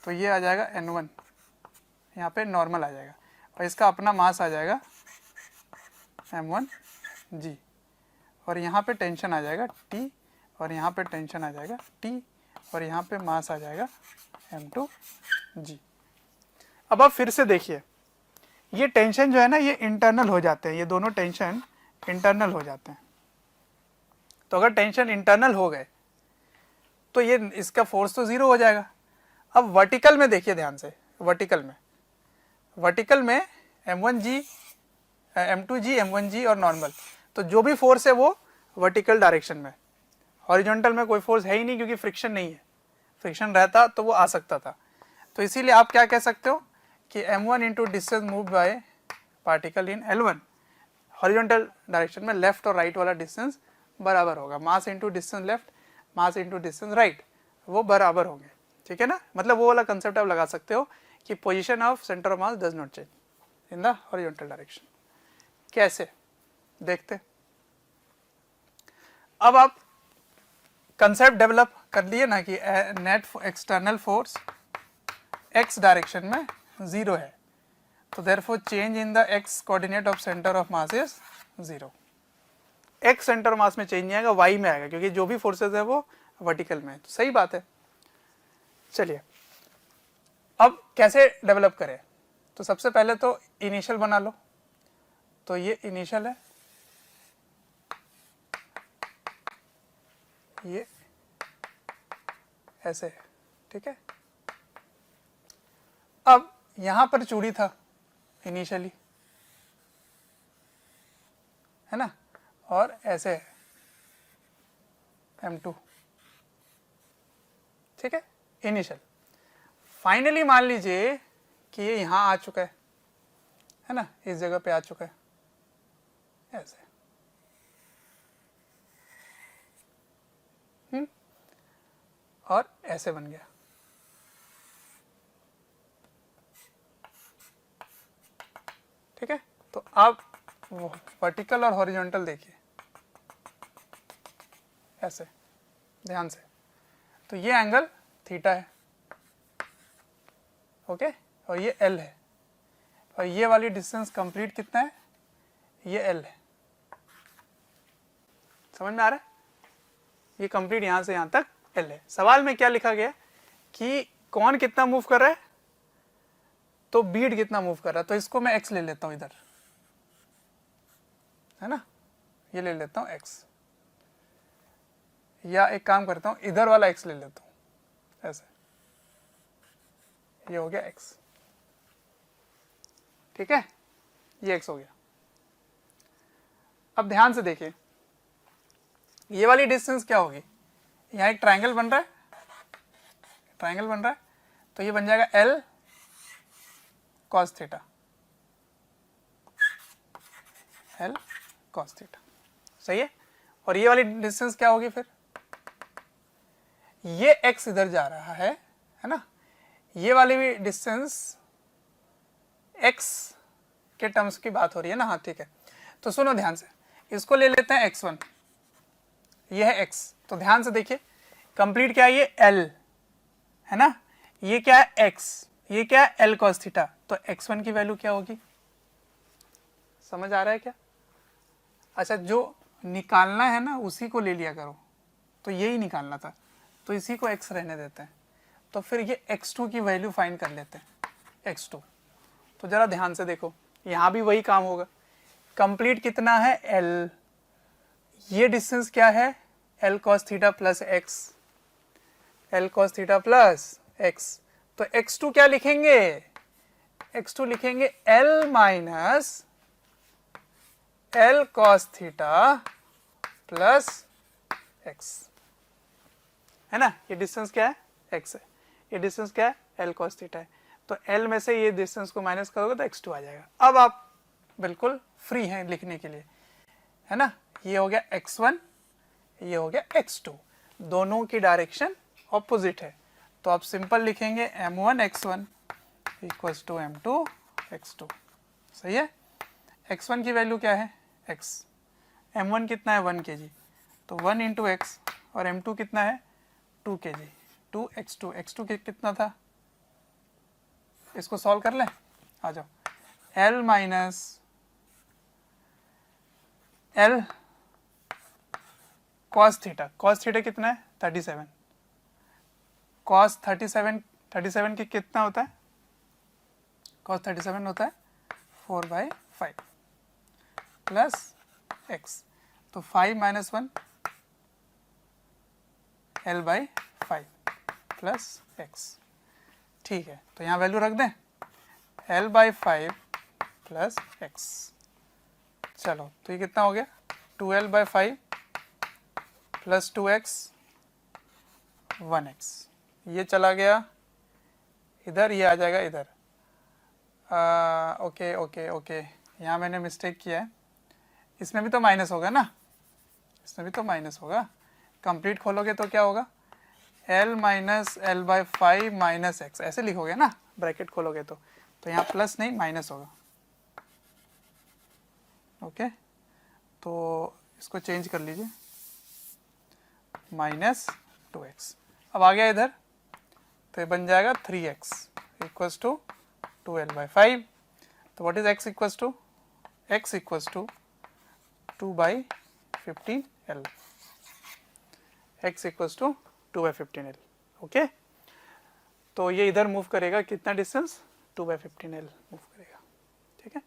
तो ये आ जाएगा n1, यहाँ पे नॉर्मल आ जाएगा और इसका अपना मास आ जाएगा m1g, और यहाँ पे टेंशन आ जाएगा t, और यहाँ पे टेंशन आ जाएगा t, और यहाँ पे मास आ जाएगा m2g। अब आप फिर से देखिए, ये टेंशन जो है ना ये इंटरनल हो जाते हैं, ये दोनों टेंशन इंटरनल हो जाते हैं। तो अगर टेंशन इंटरनल हो गए तो ये इसका फोर्स तो जीरो हो जाएगा। अब वर्टिकल में देखिए ध्यान से, वर्टिकल में m1g m2g m1g और नॉर्मल, तो जो भी फोर्स है वो वर्टिकल डायरेक्शन में, हॉरिजॉन्टल में कोई फोर्स है ही नहीं क्योंकि फ्रिक्शन नहीं है। फ्रिक्शन रहता तो वो आ सकता था। तो इसीलिए आप क्या कह सकते हो कि m1 into distance move by particle in L1 horizontal direction में लेफ्ट और राइट वाला डिस्टेंस बराबर होगा, mass into distance left mass into distance right, वो बराबर होंगे। ठीक है ना, मतलब वो वाला कंसेप्ट आप लगा सकते हो कि position of centre of mass does not change in the horizontal direction. कैसे देखते, अब आप कंसेप्ट डेवलप कर लिए ना कि net external force x direction में जीरो है, तो therefore change in the x coordinate of centre of mass is zero. x centre of मास में चेंज नहीं आएगा, y में आएगा, क्योंकि जो भी फोर्सेस है वो वर्टिकल में है। तो सही बात है। चलिए अब कैसे डेवलप करें, तो सबसे पहले तो इनिशियल बना लो। तो ये इनिशियल है, ये ऐसे है, ठीक है। अब यहां पर चूड़ी था इनिशियली है ना, और ऐसे है, m2, ठीक है, इनिशियल। फाइनली मान लीजिए कि ये यहां आ चुका है ना, इस जगह पे आ चुका है ऐसे, और ऐसे बन गया, ठीक है। तो आप वर्टिकल और हॉरिजॉन्टल देखिए ऐसे ध्यान से, तो ये एंगल थीटा है, ओके, और ये एल है, और ये वाली डिस्टेंस कंप्लीट कितना है, ये एल है, समझ में आ रहा है, ये कंप्लीट यहां से यहां तक एल है। सवाल में क्या लिखा गया कि कौन कितना मूव कर रहा है, तो बीड कितना मूव कर रहा है, तो इसको मैं एक्स ले लेता हूं इधर, है ना, ये ले लेता हूं एक्स, या एक काम करता हूं इधर वाला एक्स ले लेता हूं ऐसे, ये हो गया एक्स, ठीक है, ये एक्स हो गया। अब ध्यान से देखिए, ये वाली डिस्टेंस क्या होगी, यहां एक ट्रायंगल बन रहा है, ट्रायंगल बन रहा है, तो ये बन जाएगा L cos theta, L cos theta, सही है। और ये वाली डिस्टेंस क्या होगी फिर, ये x इधर जा रहा है ना, ये वाली भी डिस्टेंस x के टर्म्स की बात हो रही है ना, हाँ ठीक है। तो सुनो ध्यान से, इसको ले लेते हैं x1, ये है x, तो ध्यान से देखिए कंप्लीट क्या है, ये l है ना, ये क्या है x, ये क्या है l cos थीटा, तो x1 की वैल्यू क्या होगी, समझ आ रहा है क्या। अच्छा, जो निकालना है ना उसी को ले लिया करो, तो यही निकालना था, तो इसी को x रहने देते हैं, तो फिर ये x2 की वैल्यू फाइंड कर लेते हैं, x2। तो जरा ध्यान से देखो, यहां भी वही काम होगा, कंप्लीट कितना है l, ये डिस्टेंस क्या है l cos theta plus x, l cos theta plus x, तो x2 क्या लिखेंगे, x2 लिखेंगे l minus l cos theta plus x, है ना, ये डिस्टेंस क्या है x है, ये डिस्टेंस क्या है l cos थीटा है, तो l में से ये डिस्टेंस को माइनस करोगे तो x2 आ जाएगा। अब आप बिल्कुल फ्री हैं लिखने के लिए, है ना, ये हो गया x1, ये हो गया x2, दोनों की डायरेक्शन ऑपोजिट है, तो आप सिंपल लिखेंगे m1 x1 equals to m2 x2, सही है। x1 की वैल्यू क्या है x, m1 कितना है 1 kg, तो 1 इंटू एक्स, और m2 कितना है 2 kg, 2x2, x2 कितना था, इसको सॉल्व कर लें, आ जाओ, l minus l cos theta कितना है 37, cos 37 की कितना होता है, cos 37 होता है 4/5 प्लस x, तो 5 माइनस 1 l/5 प्लस x, ठीक है, तो यहाँ वैल्यू रख दें l/5 प्लस x, चलो तो ये कितना हो गया 2l/5 प्लस 2x 1x, ये चला गया इधर, ये आ जाएगा इधर, ओके ओके ओके, यहाँ मैंने मिस्टेक किया है, इसमें भी तो माइनस होगा ना, इसमें भी तो माइनस होगा, कंप्लीट खोलोगे तो क्या होगा l minus l/5 minus x, ऐसे लिखोगे ना, ब्रैकेट खोलोगे तो यहाँ प्लस नहीं माइनस होगा, ओके, तो इसको चेंज कर लीजिए, माइनस 2x, अब आ गया इधर, तो ये बन जाएगा 3x इक्वल्स टू 2l/5, तो what is x equals to, x equals to 2/15l, x equals to 2/15l, okay, तो ये इधर मूव करेगा कितना डिस्टेंस 2/15l मूव करेगा, ठीक है।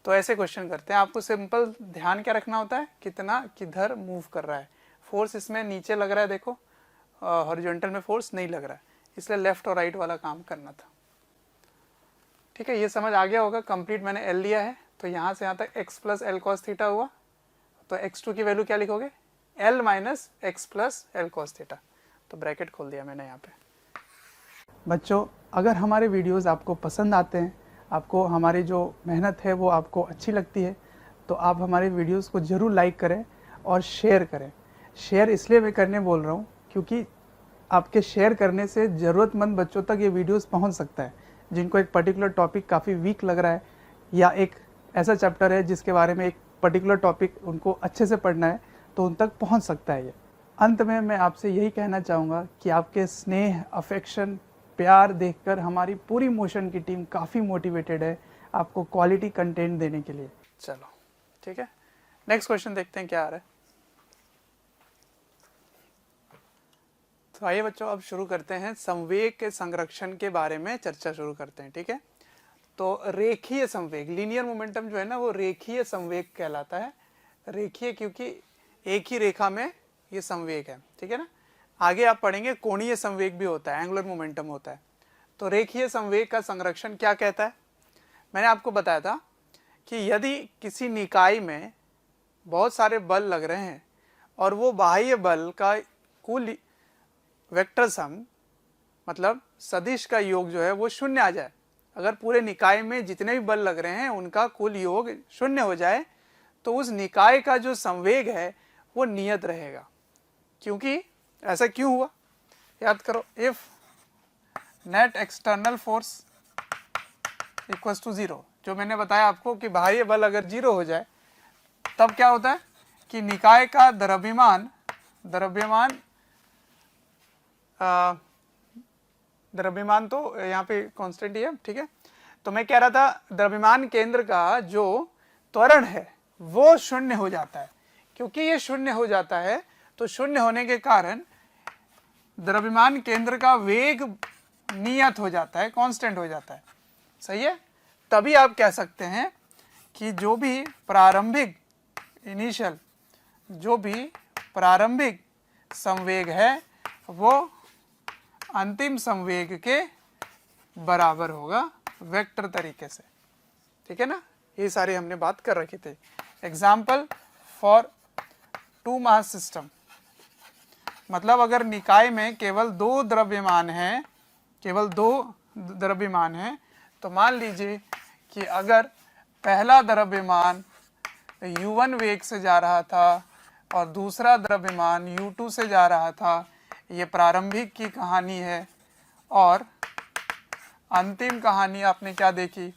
तो ऐसे क्वेश्चन करते हैं, आपको सिंपल ध्यान क्या रखना होता है, कितना किधर मूव कर रहा है, फोर्स इसमें नीचे लग रहा है, देखो हॉरिजॉन्टल में फोर्स नहीं लग रहा है, इसलिए लेफ्ट और राइट वाला काम करना था, ठीक है, ये समझ आ गया होगा। कंप्लीट मैंने l लिया है, तो यहाँ से यहाँ तक x plus l cos theta हुआ, तो x2 की वैल्यू क्या लिखोगे L minus x plus L cos theta. तो ब्रैकेट खोल दिया मैंने यहाँ पे। बच्चों, अगर हमारे वीडियोस आपको पसंद आते हैं, आपको हमारी जो मेहनत है वो आपको अच्छी लगती है, तो आप हमारे वीडियोस को ज़रूर लाइक करें और शेयर करें। शेयर इसलिए मैं करने बोल रहा हूँ क्योंकि आपके शेयर करने से ज़रूरतमंद बच्चों तक ये वीडियोस पहुँच सकता है, जिनको एक पर्टिकुलर टॉपिक काफ़ी वीक लग रहा है या एक ऐसा चैप्टर है जिसके बारे में एक पर्टिकुलर टॉपिक उनको अच्छे से पढ़ना है, तो उन तक पहुँच सकता है ये। अंत में मैं आपसे यही कहना चाहूँगा कि आपके स्नेह, अफेक्शन, प्यार देखकर हमारी पूरी मोशन की टीम काफ़ी मोटिवेटेड है आपको क्वालिटी कंटेंट देने के लिए। चलो ठीक है, नेक्स्ट क्वेश्चन देखते हैं क्या आ रहा है। तो आइए बच्चों, अब शुरू करते हैं संवेग के संरक्षण के बारे में चर्चा शुरू करते हैं। ठीक है, तो रेखीय संवेग, लीनियर मोमेंटम जो है ना वो रेखीय संवेग कहलाता है। रेखीय क्योंकि एक ही रेखा में ये संवेग है। ठीक है ना, आगे आप पढ़ेंगे कोणीय संवेग भी होता है, एंगुलर मोमेंटम होता है। तो रेखीय संवेग का संरक्षण क्या कहता है? मैंने आपको बताया था कि यदि किसी निकाय में बहुत सारे बल लग रहे हैं और वो बाह्य बल का कुल वेक्टर सम, मतलब सदिश का योग जो है वो शून्य आ जाए, अगर पूरे निकाय में जितने भी बल लग रहे हैं उनका कुल योग शून्य हो जाए, तो उस निकाय का जो संवेग है वो नियत रहेगा। क्योंकि ऐसा क्यों हुआ, याद करो। If net external force equals to 0, जो मैंने बताया आपको कि बाह्य बल अगर 0 हो जाए तब क्या होता है कि निकाय का द्रव्यमान तो यहाँ पे कांस्टेंट ही है। ठीक है, तो मैं कह रहा था द्रव्यमान केंद्र का जो त्वरण है वो शून्य हो जाता है। क्योंकि ये शून्य हो जाता है तो शून्य होने के कारण द्रव्यमान केंद्र का वेग नियत हो जाता है, कांस्टेंट हो जाता है। सही है, तभी आप कह सकते हैं कि जो भी प्रारंभिक संवेग है वो अंतिम संवेग के बराबर होगा वेक्टर तरीके से। ठीक है ना, ये सारी हमने बात कर रखी थी। Example for two mass system, मतलब अगर निकाय में केवल दो द्रव्यमान हैं, तो मान लीजिए कि अगर पहला द्रव्यमान u1 वेग से जा रहा था और दूसरा द्रव्यमान u2 से जा रहा था, ये प्रारंभिक की कहानी है। और अंतिम कहानी आपने क्या देखी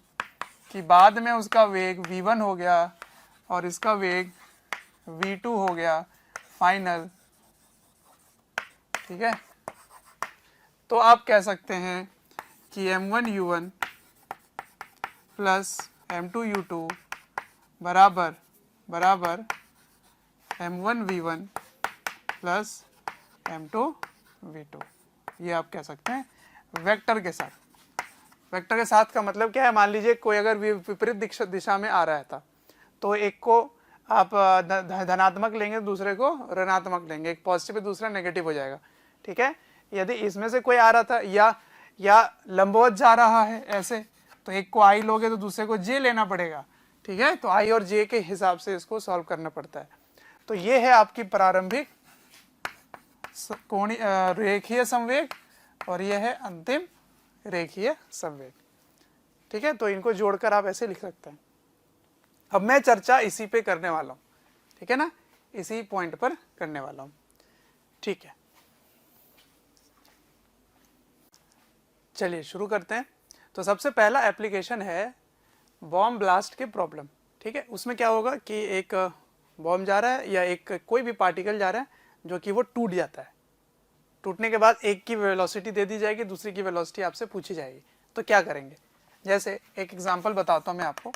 कि बाद में उसका वेग v1 हो गया और इसका वेग v2 हो गया फाइनल। ठीक है, तो आप कह सकते हैं कि m1u1 प्लस m2u2 बराबर m1v1 प्लस m2v2। ये आप कह सकते हैं वेक्टर के साथ। वेक्टर के साथ का मतलब क्या है, मान लीजिए कोई अगर विपरीत दिशा में आ रहा था तो एक को आप धनात्मक लेंगे, दूसरे को ऋणात्मक लेंगे, एक पॉजिटिव है दूसरा नेगेटिव हो जाएगा। ठीक है, यदि इसमें से कोई आ रहा था या लंबवत जा रहा है ऐसे, तो एक को आई लोगे तो दूसरे को जे लेना पड़ेगा। ठीक है, तो आई और जे के हिसाब से इसको सॉल्व करना पड़ता है। तो ये है आपकी प्रारंभिक रेखीय संवेग और ये है अंतिम रेखीय संवेग। ठीक है, तो इनको जोड़कर आप ऐसे लिख सकते हैं। अब मैं चर्चा इसी पे करने वाला हूं। ठीक है ना, इसी पॉइंट पर करने वाला हूं। ठीक है, चलिए शुरू करते हैं। तो सबसे पहला एप्लीकेशन है बॉम्ब ब्लास्ट के प्रॉब्लम। ठीक है, उसमें क्या होगा कि एक बॉम्ब जा रहा है या एक कोई भी पार्टिकल जा रहा है जो कि वो टूट जाता है। टूटने के बाद एक की वेलोसिटी दे दी जाएगी, दूसरी की वेलोसिटी आपसे पूछी जाएगी। तो क्या करेंगे, जैसे एक एग्जांपल बताता हूँ मैं आपको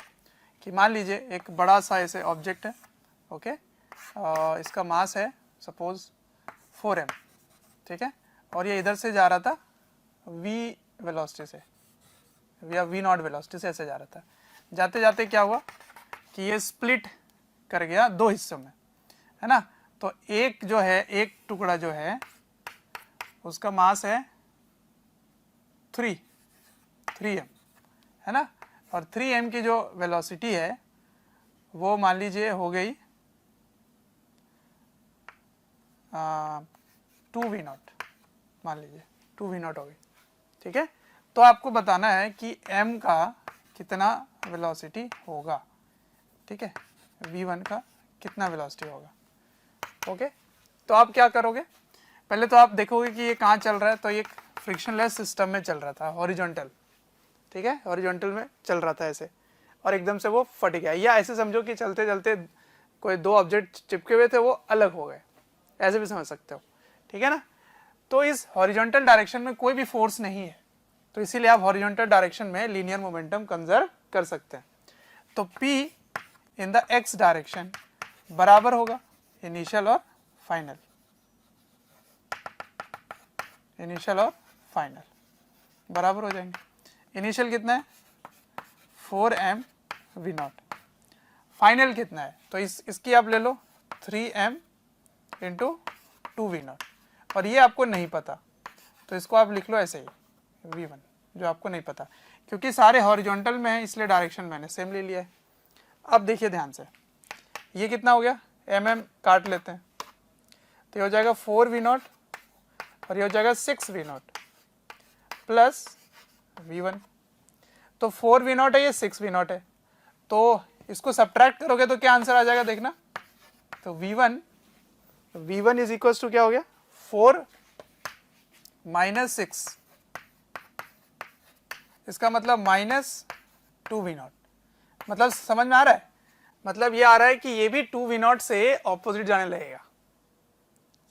कि मान लीजिए एक बड़ा सा ऐसे ऑब्जेक्ट है। ओके, इसका मास है सपोज 4m। ठीक है, और ये इधर से जा रहा था v वेलोसिटी से या v0 वेलोसिटी से ऐसे जा रहा था। जाते जाते क्या हुआ कि ये स्प्लिट कर गया दो हिस्सों में, है ना। तो एक जो है, एक टुकड़ा जो है उसका मास है 3m, है ना। और 3m की जो वेलोसिटी है वो मान लीजिए हो गई 2v0, मान लीजिए 2v0 हो गई, ठीक है। तो आपको बताना है कि m का कितना वेलोसिटी होगा, ठीक है, v1 का कितना वेलोसिटी होगा। ओके, तो आप क्या करोगे, पहले तो आप देखोगे कि ये कहाँ चल रहा है, तो ये फ्रिक्शनलेस सिस्टम में चल रहा था, हॉरिजॉन्टल, ठीक है, हॉरिजॉन्टल में चल रहा था ऐसे, और एकदम से वो फट गया, या ऐसे समझो कि चलते चलते कोई दो ऑब्जेक्ट चिपके हुए थे वो अलग हो गए, ऐसे भी समझ सकते हो, ठीक है ना। तो इस हॉरिजॉन्टल डायरेक्शन में कोई भी फोर्स नहीं है, तो इसीलिए आप हॉरिजॉन्टल डायरेक्शन में लीनियर मोमेंटम कंजर्व कर सकते हैं। तो P in the x direction बराबर होगा इनिशियल और फाइनल, इनिशियल और फाइनल बराबर हो जाएंगे। इनिशियल कितना है 4m v0, फाइनल कितना है, तो इसकी आप ले लो 3m इंटू 2v0, और ये आपको नहीं पता तो इसको आप लिख लो ऐसे ही v1, जो आपको नहीं पता, क्योंकि सारे हॉरिजॉन्टल में है इसलिए डायरेक्शन मैंने सेम ले लिया है। अब देखिए ध्यान से, ये कितना हो गया, mm काट लेते हैं, तो ये हो जाएगा 4v0 और ये हो जाएगा 6v0 प्लस v1, तो 4v0 है, ये 6v0 है, तो इसको सब्ट्रैक्ट करोगे तो क्या आंसर आ जाएगा देखना, तो v1 इज इक्वल टू क्या हो गया 4 माइनस 6, इसका मतलब माइनस 2v0, मतलब समझ में आ रहा है, मतलब ये आ रहा है कि ये भी 2v0 से ऑपोजिट जाने लगेगा,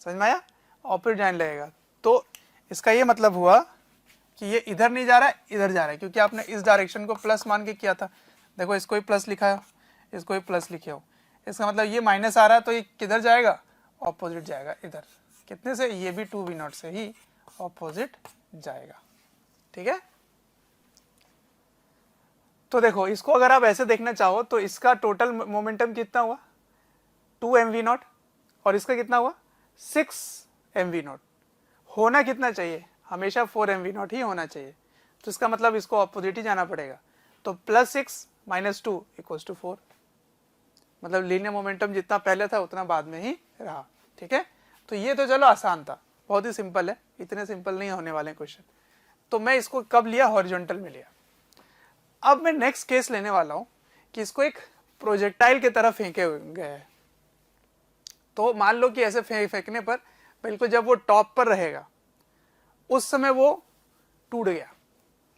समझ में आया, ऑपोजिट जाने लगेगा। तो इसका ये मतलब हुआ कि ये इधर नहीं जा रहा है, इधर जा रहा है, क्योंकि आपने इस डायरेक्शन को प्लस मान के किया था, देखो इसको ही प्लस लिखा है, इसको ही प्लस लिखे हो, इसका मतलब ये माइनस आ रहा है, तो ये किधर जाएगा, ऑपोजिट जाएगा इधर, कितने से, ये भी 2v0 से ही ऑपोजिट जाएगा, ठीक है। तो देखो इसको अगर आप ऐसे देखना चाहो तो इसका टोटल मोमेंटम कितना हुआ 2mv0 और इसका कितना हुआ 6mv0, होना कितना चाहिए, हमेशा 4mv0 ही होना चाहिए, तो इसका मतलब इसको ऑपोजिट ही जाना पड़ेगा, तो +6 - 2 = 4, मतलब लीनियर मोमेंटम जितना पहले था उतना बाद में ही रहा, ठीक है। तो ये तो चलो आसान था, बहुत ही सिंपल है, इतने सिंपल नहीं होने वाले क्वेश्चन, तो मैं इसको कब लिया, हॉरिजॉन्टल में लिया। अब मैं नेक्स्ट केस लेने वाला हूं कि इसको एक प्रोजेक्टाइल की तरफ फेंके गए हैं, तो मान लो कि ऐसे फेंकने पर बिल्कुल जब वो टॉप पर रहेगा उस समय वो टूट गया,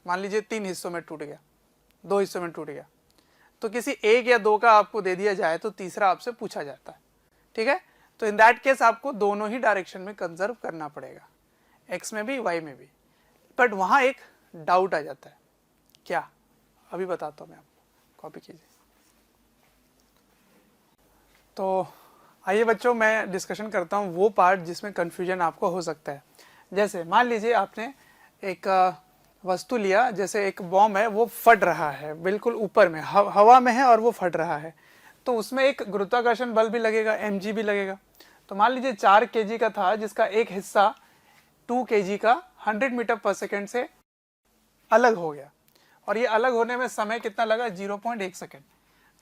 मान लीजिए 3 हिस्सों में टूट गया, 2 हिस्सों में टूट गया, तो किसी 1 या 2 का आपको दे दिया जाए तो तीसरा आपसे पूछा जाता है, ठीक है। तो इन दैट केस आपको दोनों ही डायरेक्शन में कंजर्व करना पड़ेगा, x में भी y में भी, बट वहां एक डाउट आ जाता है, क्या, अभी बताता हूं मैं आपको, कॉपी कीजिए। तो आइए बच्चों मैं डिस्कशन करता हूं वो पार्ट जिसमें कंफ्यूजन आपको हो सकता है। जैसे मान लीजिए आपने एक वस्तु लिया, जैसे एक बॉम्ब है वो फट रहा है बिल्कुल ऊपर में, हवा में है और वो फट रहा है, तो उसमें एक गुरुत्वाकर्षण बल भी लगेगा, mg भी लगेगा। तो मान लीजिए 4 kg का था जिसका एक हिस्सा 2 kg का 100 मीटर पर सेकेंड से अलग हो गया, और ये अलग होने में समय कितना लगा 0.1 सेकेंड।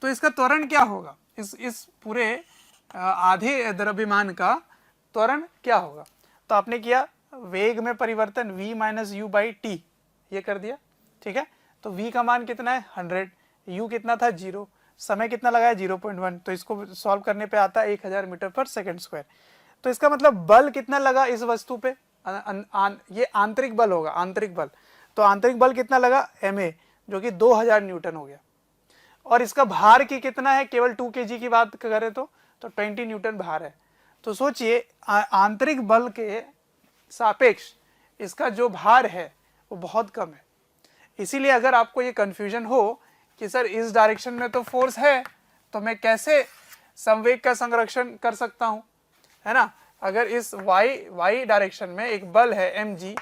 तो इसका त्वरण क्या होगा, इस पूरे आधे द्रव्यमान का त्वरण क्या होगा। तो आपने किया वेग में परिवर्तन v - u/t, ये कर दिया, ठीक है। तो v का मान कितना है 100, u कितना था 0, समय कितना लगाया 0.1, तो इसको सॉल्व करने पे आता है 1000 मीटर पर सेकेंड स्क्वायर। तो इसका मतलब बल कितना लगा इस वस्तु पे, ये आंतरिक बल होगा, आंतरिक बल, तो आंतरिक बल कितना लगा ma, जो कि 2000 न्यूटन हो गया, और इसका भार की कितना है, केवल 2 kg की बात करें तो 20 न्यूटन भार है। तो सोचिए आंतरिक बल के सापेक्ष इसका जो भार है वो बहुत कम है, इसीलिए अगर आपको ये कंफ्यूजन हो कि सर इस डायरेक्शन में तो फोर्स है तो मैं कैसे संवेग का संरक्षण कर सकता हूं, है ना। अगर इस y डायरेक्शन में एक बल है mg,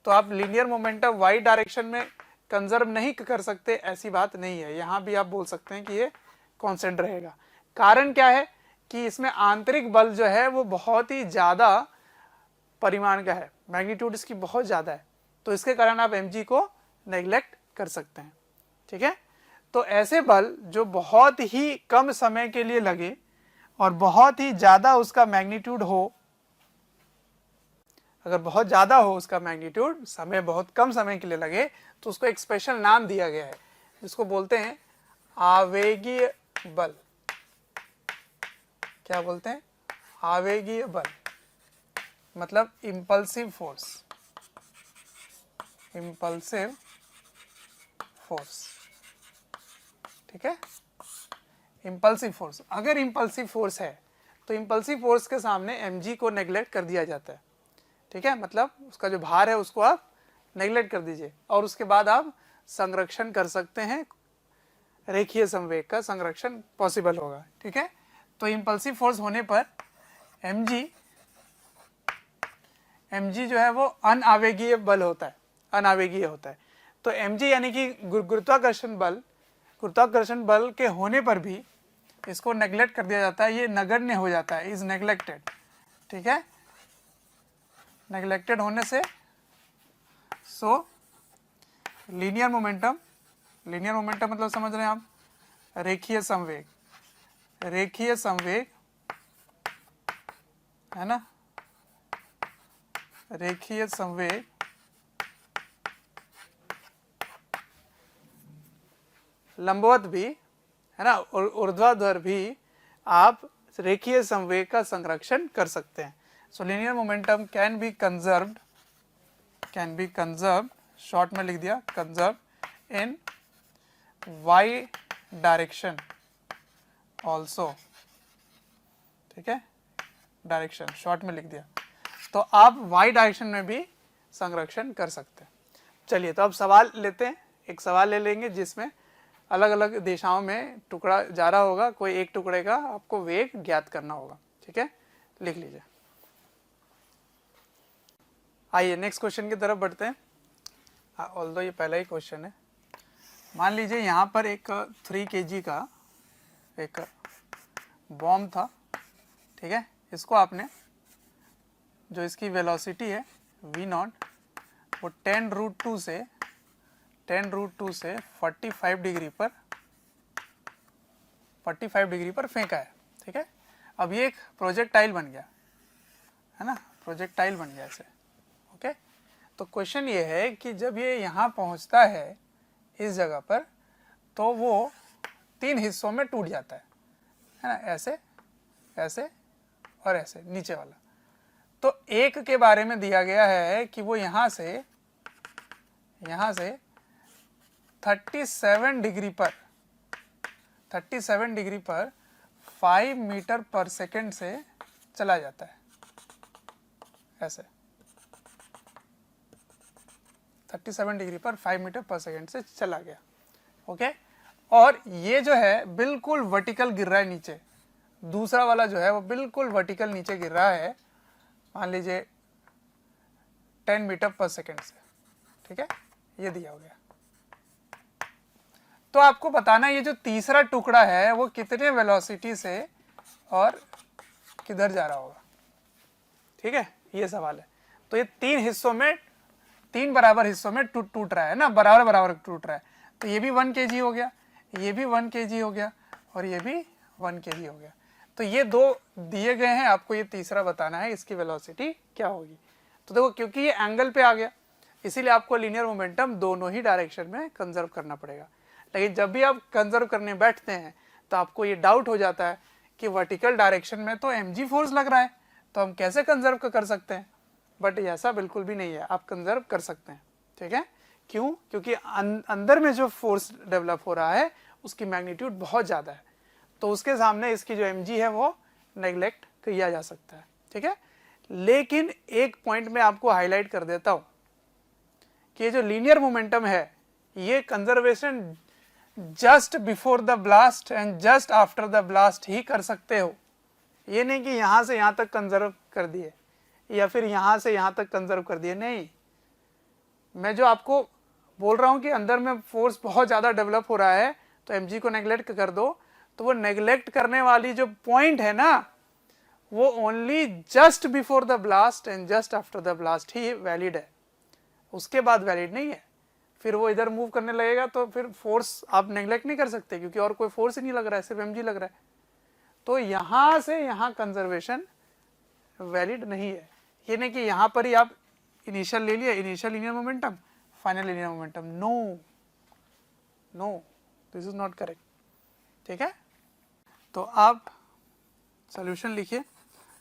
तो आप लीनियर मोमेंटम y डायरेक्शन में कंजर्व नहीं कर सकते, ऐसी बात नहीं है, यहां भी आप बोल सकते हैं कि ये कांस्टेंट रहेगा। कारण क्या है कि इसमें आंतरिक बल जो है वो बहुत ही ज्यादा परिमाण का है, मैग्नीट्यूड इसकी बहुत ज्यादा है, तो इसके कारण आप mg को नेग्लेक्ट कर सकते हैं, ठीक है। तो ऐसे बल जो बहुत ही कम समय के लिए लगे और बहुत ही ज्यादा उसका मैग्नीट्यूड हो, अगर बहुत ज़्यादा हो उसका मैग्नीट्यूड, समय बहुत कम समय के लिए लगे, तो उसको एक स्पेशल नाम दिया गया है जिसको बोलते हैं आवेगीय बल। क्या बोलते हैं? आवेगीय बल, मतलब इम्पल्सिव फोर्स। इम्पल्सिव फोर्स, ठीक है। इम्पल्सिव फोर्स, अगर इम्पल्सिव फोर्स है तो इम्पल्सिव फोर्स के सामने mg को नेग्लेक्ट कर दिया जाता है, ठीक है। मतलब उसका जो भार है उसको आप नेग्लेक्ट कर दीजिए और उसके बाद आप संरक्षण कर सकते हैं, रेखीय संवेग का संरक्षण पॉसिबल होगा, ठीक है। तो इम्पल्सिव फोर्स होने पर mg जो है वो अनावेगीय बल होता है, अनावेगीय होता है। तो mg यानी कि गुरुत्वाकर्षण बल के होने पर भी इसको नेग्लेक्ट कर दिया जाता है, ये नगण्य हो जाता है, इज नेग्लेक्टेड, ठीक है। नेग्लेक्टेड होने से सो लीनियर मोमेंटम मतलब समझ रहे हैं आप, रेखीय संवेग है ना, रेखीय संवेग लंबवत भी है ना, ऊर्ध्वाधर भी आप रेखीय संवेग का संरक्षण कर सकते हैं। सो linear momentum can be conserved, short में लिख दिया कंजर्व इन y डायरेक्शन ऑल्सो, ठीक है, डायरेक्शन शॉर्ट में लिख दिया। तो आप y डायरेक्शन में भी संरक्षण कर सकते हैं। चलिए, तो अब सवाल लेते हैं, एक सवाल ले लेंगे जिसमें अलग अलग दिशाओं में टुकड़ा जा रहा होगा, कोई एक टुकड़े का आपको वेग ज्ञात करना होगा, ठीक है। लिख लीजिए। आइए नेक्स्ट क्वेश्चन की तरफ बढ़ते हैं। ऑल्दो ये पहला ही क्वेश्चन है। मान लीजिए यहाँ पर एक 3 kg का एक बॉम्ब था, ठीक है। इसको आपने, जो इसकी वेलोसिटी है v0, वो 10√2 से 45 डिग्री पर फेंका है, ठीक है। अब ये एक प्रोजेक्टाइल बन गया है ना, प्रोजेक्टाइल बन गया ऐसे, ओके। तो क्वेश्चन ये है कि जब ये यहाँ पहुँचता है इस जगह पर, तो वो 3 हिस्सों में टूट जाता है ना, ऐसे, ऐसे और ऐसे, नीचे वाला। तो एक के बारे में दिया गया है कि वो यहाँ से 37 डिग्री पर 5 मीटर पर सेकेंड से चला जाता है, ऐसे 37 डिग्री पर 5 मीटर पर सेकेंड से चला गया, ओके। और ये जो है बिल्कुल वर्टिकल गिर रहा है नीचे, दूसरा वाला जो है वो बिल्कुल वर्टिकल नीचे गिर रहा है, मान लीजिए 10 मीटर पर सेकेंड से, ठीक है। ये दिया हो गया। तो आपको बताना ये जो तीसरा टुकड़ा है वो कितने वेलोसिटी से और किधर जा रहा होगा, ठीक है, ये सवाल है। तो ये 3 बराबर हिस्सों में टूट रहा है ना, बराबर टूट रहा है। तो ये भी 1 kg हो गया, ये भी 1 kg हो गया और ये भी 1 kg हो गया। तो ये 2 दिए गए हैं, आपको ये तीसरा बताना है इसकी वेलोसिटी क्या होगी। तो देखो, क्योंकि ये एंगल पे आ गया, इसीलिए आपको लीनियर मोमेंटम दोनों ही डायरेक्शन में कंजर्व करना पड़ेगा। लेकिन जब भी आप कंजर्व करने बैठते हैं तो आपको ये डाउट हो जाता है कि वर्टिकल डायरेक्शन में तो mg फोर्स लग रहा है, तो हम कैसे कंजर्व कर सकते हैं। बट ऐसा बिल्कुल भी नहीं है, आप कंजर्व कर सकते हैं, ठीक है। क्यों? क्योंकि अंदर में जो फोर्स डेवलप हो रहा है उसकी मैग्नीट्यूड बहुत ज़्यादा है, तो उसके सामने इसकी जो mg है वो नेग्लेक्ट किया जा सकता है, ठीक है। लेकिन एक पॉइंट में आपको हाईलाइट कर देता हूँ कि ये जो लीनियर मोमेंटम है ये conservation just before the blast and just after the blast ही कर सकते हो। ये नहीं कि यहाँ से यहाँ तक कंजर्व कर दिए या फिर यहाँ से यहाँ तक कंजर्व कर दिए, नहीं। मैं जो आपको बोल रहा हूँ कि अंदर में फोर्स बहुत ज़्यादा डेवलप हो रहा है तो mg को नेग्लेक्ट कर दो, तो वो नेग्लेक्ट करने वाली जो पॉइंट है ना, वो only just before the blast and just after the blast he valid है, उसके बाद वैलिड नहीं है। फिर वो इधर मूव करने लगेगा तो फिर फोर्स आप नेग्लेक्ट नहीं कर सकते, क्योंकि और कोई फोर्स ही नहीं लग रहा है, सिर्फ mg लग रहा है। तो यहाँ से यहाँ कंजर्वेशन वैलिड नहीं है, ये नहीं कि यहाँ पर ही आप इनिशियल ले लिया, initial linear momentum, final linear momentum, no no, this is not correct. ठीक है, तो आप सॉल्यूशन लिखिए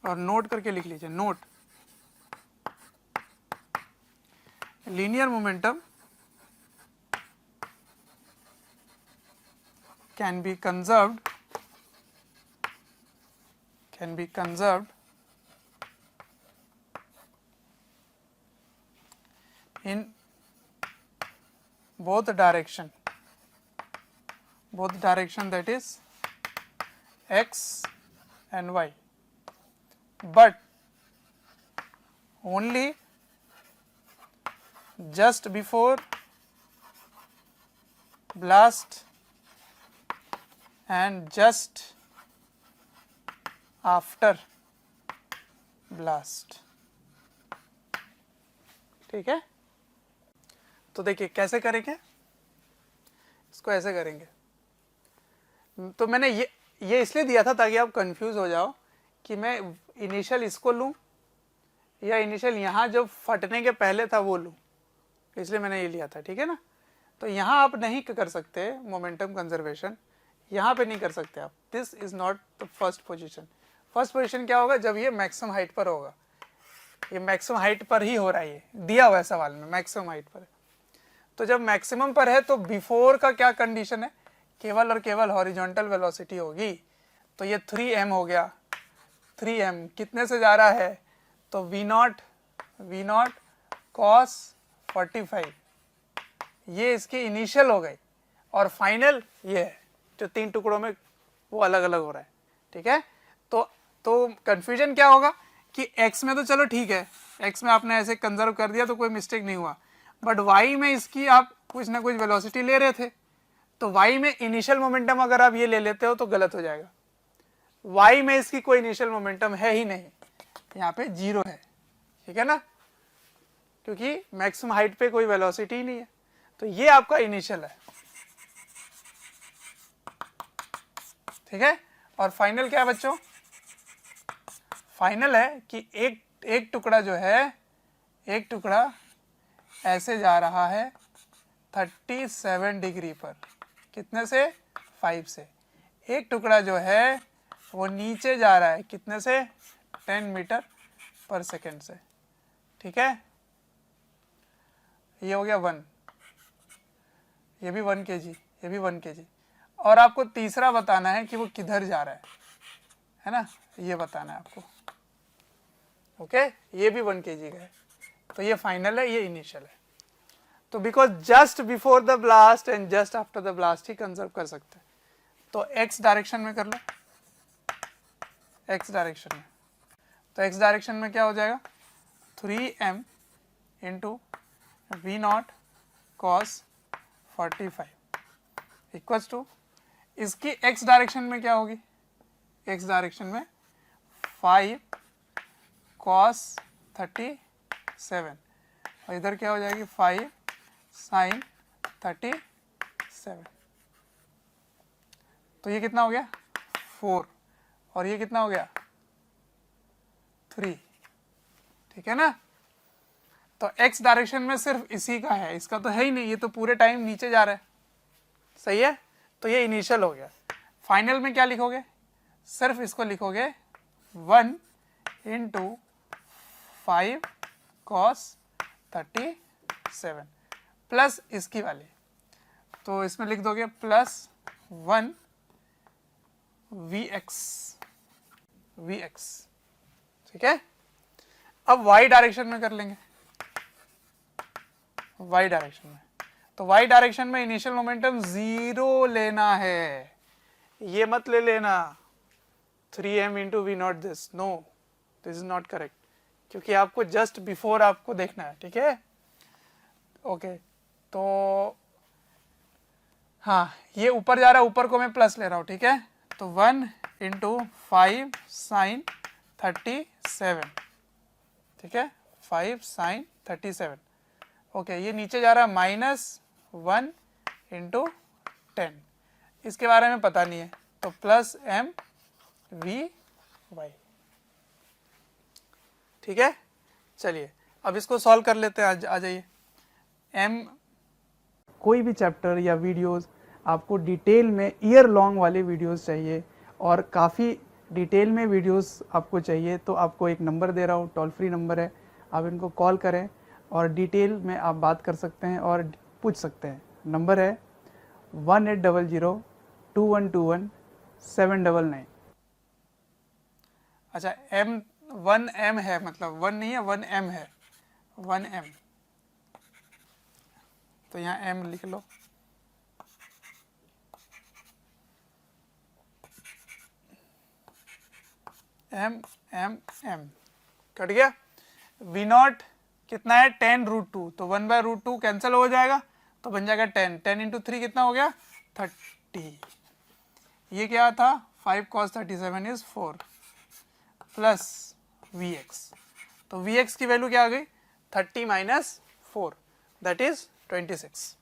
और नोट करके लिख लीजिए। Note, linear momentum can be conserved in both direction, that is x and y, but only just before blast and just after blast। ठीक है, तो देखिए कैसे करेंगे इसको, ऐसे करेंगे। तो मैंने ये इसलिए दिया था ताकि आप कंफ्यूज हो जाओ कि मैं इनिशियल इसको लूं या इनिशियल यहाँ जो फटने के पहले था वो लूं, इसलिए मैंने ये लिया था। ठीक है ना, तो यहाँ आप नहीं कर सकते मोमेंटम कंजर्वेशन, यहाँ पे नहीं कर सकते आप। This is not the first position. First position क्या होगा, जब ये मैक्सिमम हाइट पर होगा। ये मैक्सिमम हाइट पर ही हो रहा है, ये दिया हुआ है सवाल में, मैक्सिमम हाइट पर है। तो जब मैक्सिमम पर है तो बिफोर का क्या कंडीशन है, केवल और केवल हॉरिजॉन्टल वेलोसिटी होगी। तो ये 3m हो गया, 3m कितने से जा रहा है, तो v नॉट cos 45, ये इसकी इनिशियल हो गई, और फाइनल ये है जो 3 टुकड़ों में वो अलग अलग हो रहा है। ठीक है, तो कंफ्यूजन क्या होगा कि x में तो चलो ठीक है, x में आपने ऐसे कंजर्व कर दिया तो कोई मिस्टेक नहीं हुआ, बट y में इसकी आप कुछ ना कुछ वेलोसिटी ले रहे थे, तो y में इनिशियल मोमेंटम अगर आप ये ले लेते हो तो गलत हो जाएगा। y में इसकी कोई इनिशियल मोमेंटम है ही नहीं, यहाँ पे 0 है। ठीक है ना, क्योंकि मैक्सिमम हाइट पे कोई वेलोसिटी ही नहीं है, तो ये आपका इनिशियल है। ठीक है, और फाइनल क्या है बच्चों, फाइनल है कि एक टुकड़ा जो है, एक टुकड़ा ऐसे जा रहा है 37 डिग्री पर, कितने से, 5 से। एक टुकड़ा जो है वो नीचे जा रहा है कितने से, 10 मीटर पर सेकेंड से। ठीक है, ये हो गया 1, ये भी 1 kg, ये भी 1 kg। और आपको तीसरा बताना है कि वो किधर जा रहा है ना, ये बताना है आपको। ओके, ये भी 1 kg का है, तो ये फाइनल है, ये इनिशियल है। तो because just before the blast and just after the blast he conserve कर सकते हैं। तो x डायरेक्शन में कर लो, x डायरेक्शन में, तो x डायरेक्शन में क्या हो जाएगा, 3m into v nought cos 45 equals to, इसकी x डायरेक्शन में क्या होगी, x डायरेक्शन में 5 cos 37, और इधर क्या हो जाएगी 5 sin 37। तो ये कितना हो गया 4, और ये कितना हो गया 3। ठीक है ना, तो x डायरेक्शन में सिर्फ इसी का है, इसका तो है ही नहीं, ये तो पूरे टाइम नीचे जा रहा है। सही है, तो ये इनिशियल हो गया। फाइनल में क्या लिखोगे, सिर्फ इसको लिखोगे 1 इंटू 5 cos 37 प्लस इसकी वाली, तो इसमें लिख दोगे प्लस 1 vx। ठीक है, अब y डायरेक्शन में कर लेंगे, y डायरेक्शन में। तो y डायरेक्शन में इनिशियल मोमेंटम 0 लेना है, ये मत ले लेना 3m into v nought this, no this is not correct, क्योंकि आपको जस्ट बिफोर आपको देखना है। ठीक है, ओके, तो हाँ ये ऊपर जा रहा है, ऊपर को मैं प्लस ले रहा हूँ। ठीक है, तो 1 इंटू 5 साइन 37। ठीक है, 5 साइन 37। ओके, ये नीचे जा रहा है -1 इंटू 10, इसके बारे में पता नहीं है, तो प्लस m v y। ठीक है, चलिए अब इसको सॉल्व कर लेते हैं, आ जाइए। m कोई भी चैप्टर या वीडियोस आपको डिटेल में ईयर लॉन्ग वाले वीडियोस चाहिए और काफ़ी डिटेल में वीडियोस आपको चाहिए, तो आपको एक नंबर दे रहा हूँ, टोल फ्री नंबर है, आप इनको कॉल करें और डिटेल में आप बात कर सकते हैं और पूछ सकते हैं। नंबर है 1800-2121-799। अच्छा M है, मतलब 1 नहीं है, 1M है, 1M, तो यहाँ M लिख लो। M कट गया। V0 कितना है 10√2, तो 1/√2 कैंसिल हो जाएगा, तो बन जाएगा 10 इंटू 3 कितना हो गया 30। ये क्या था 5 cos 37 इज 4 प्लस Vx, तो Vx की वैल्यू क्या आ गई 30 माइनस 4 दैट इज 26।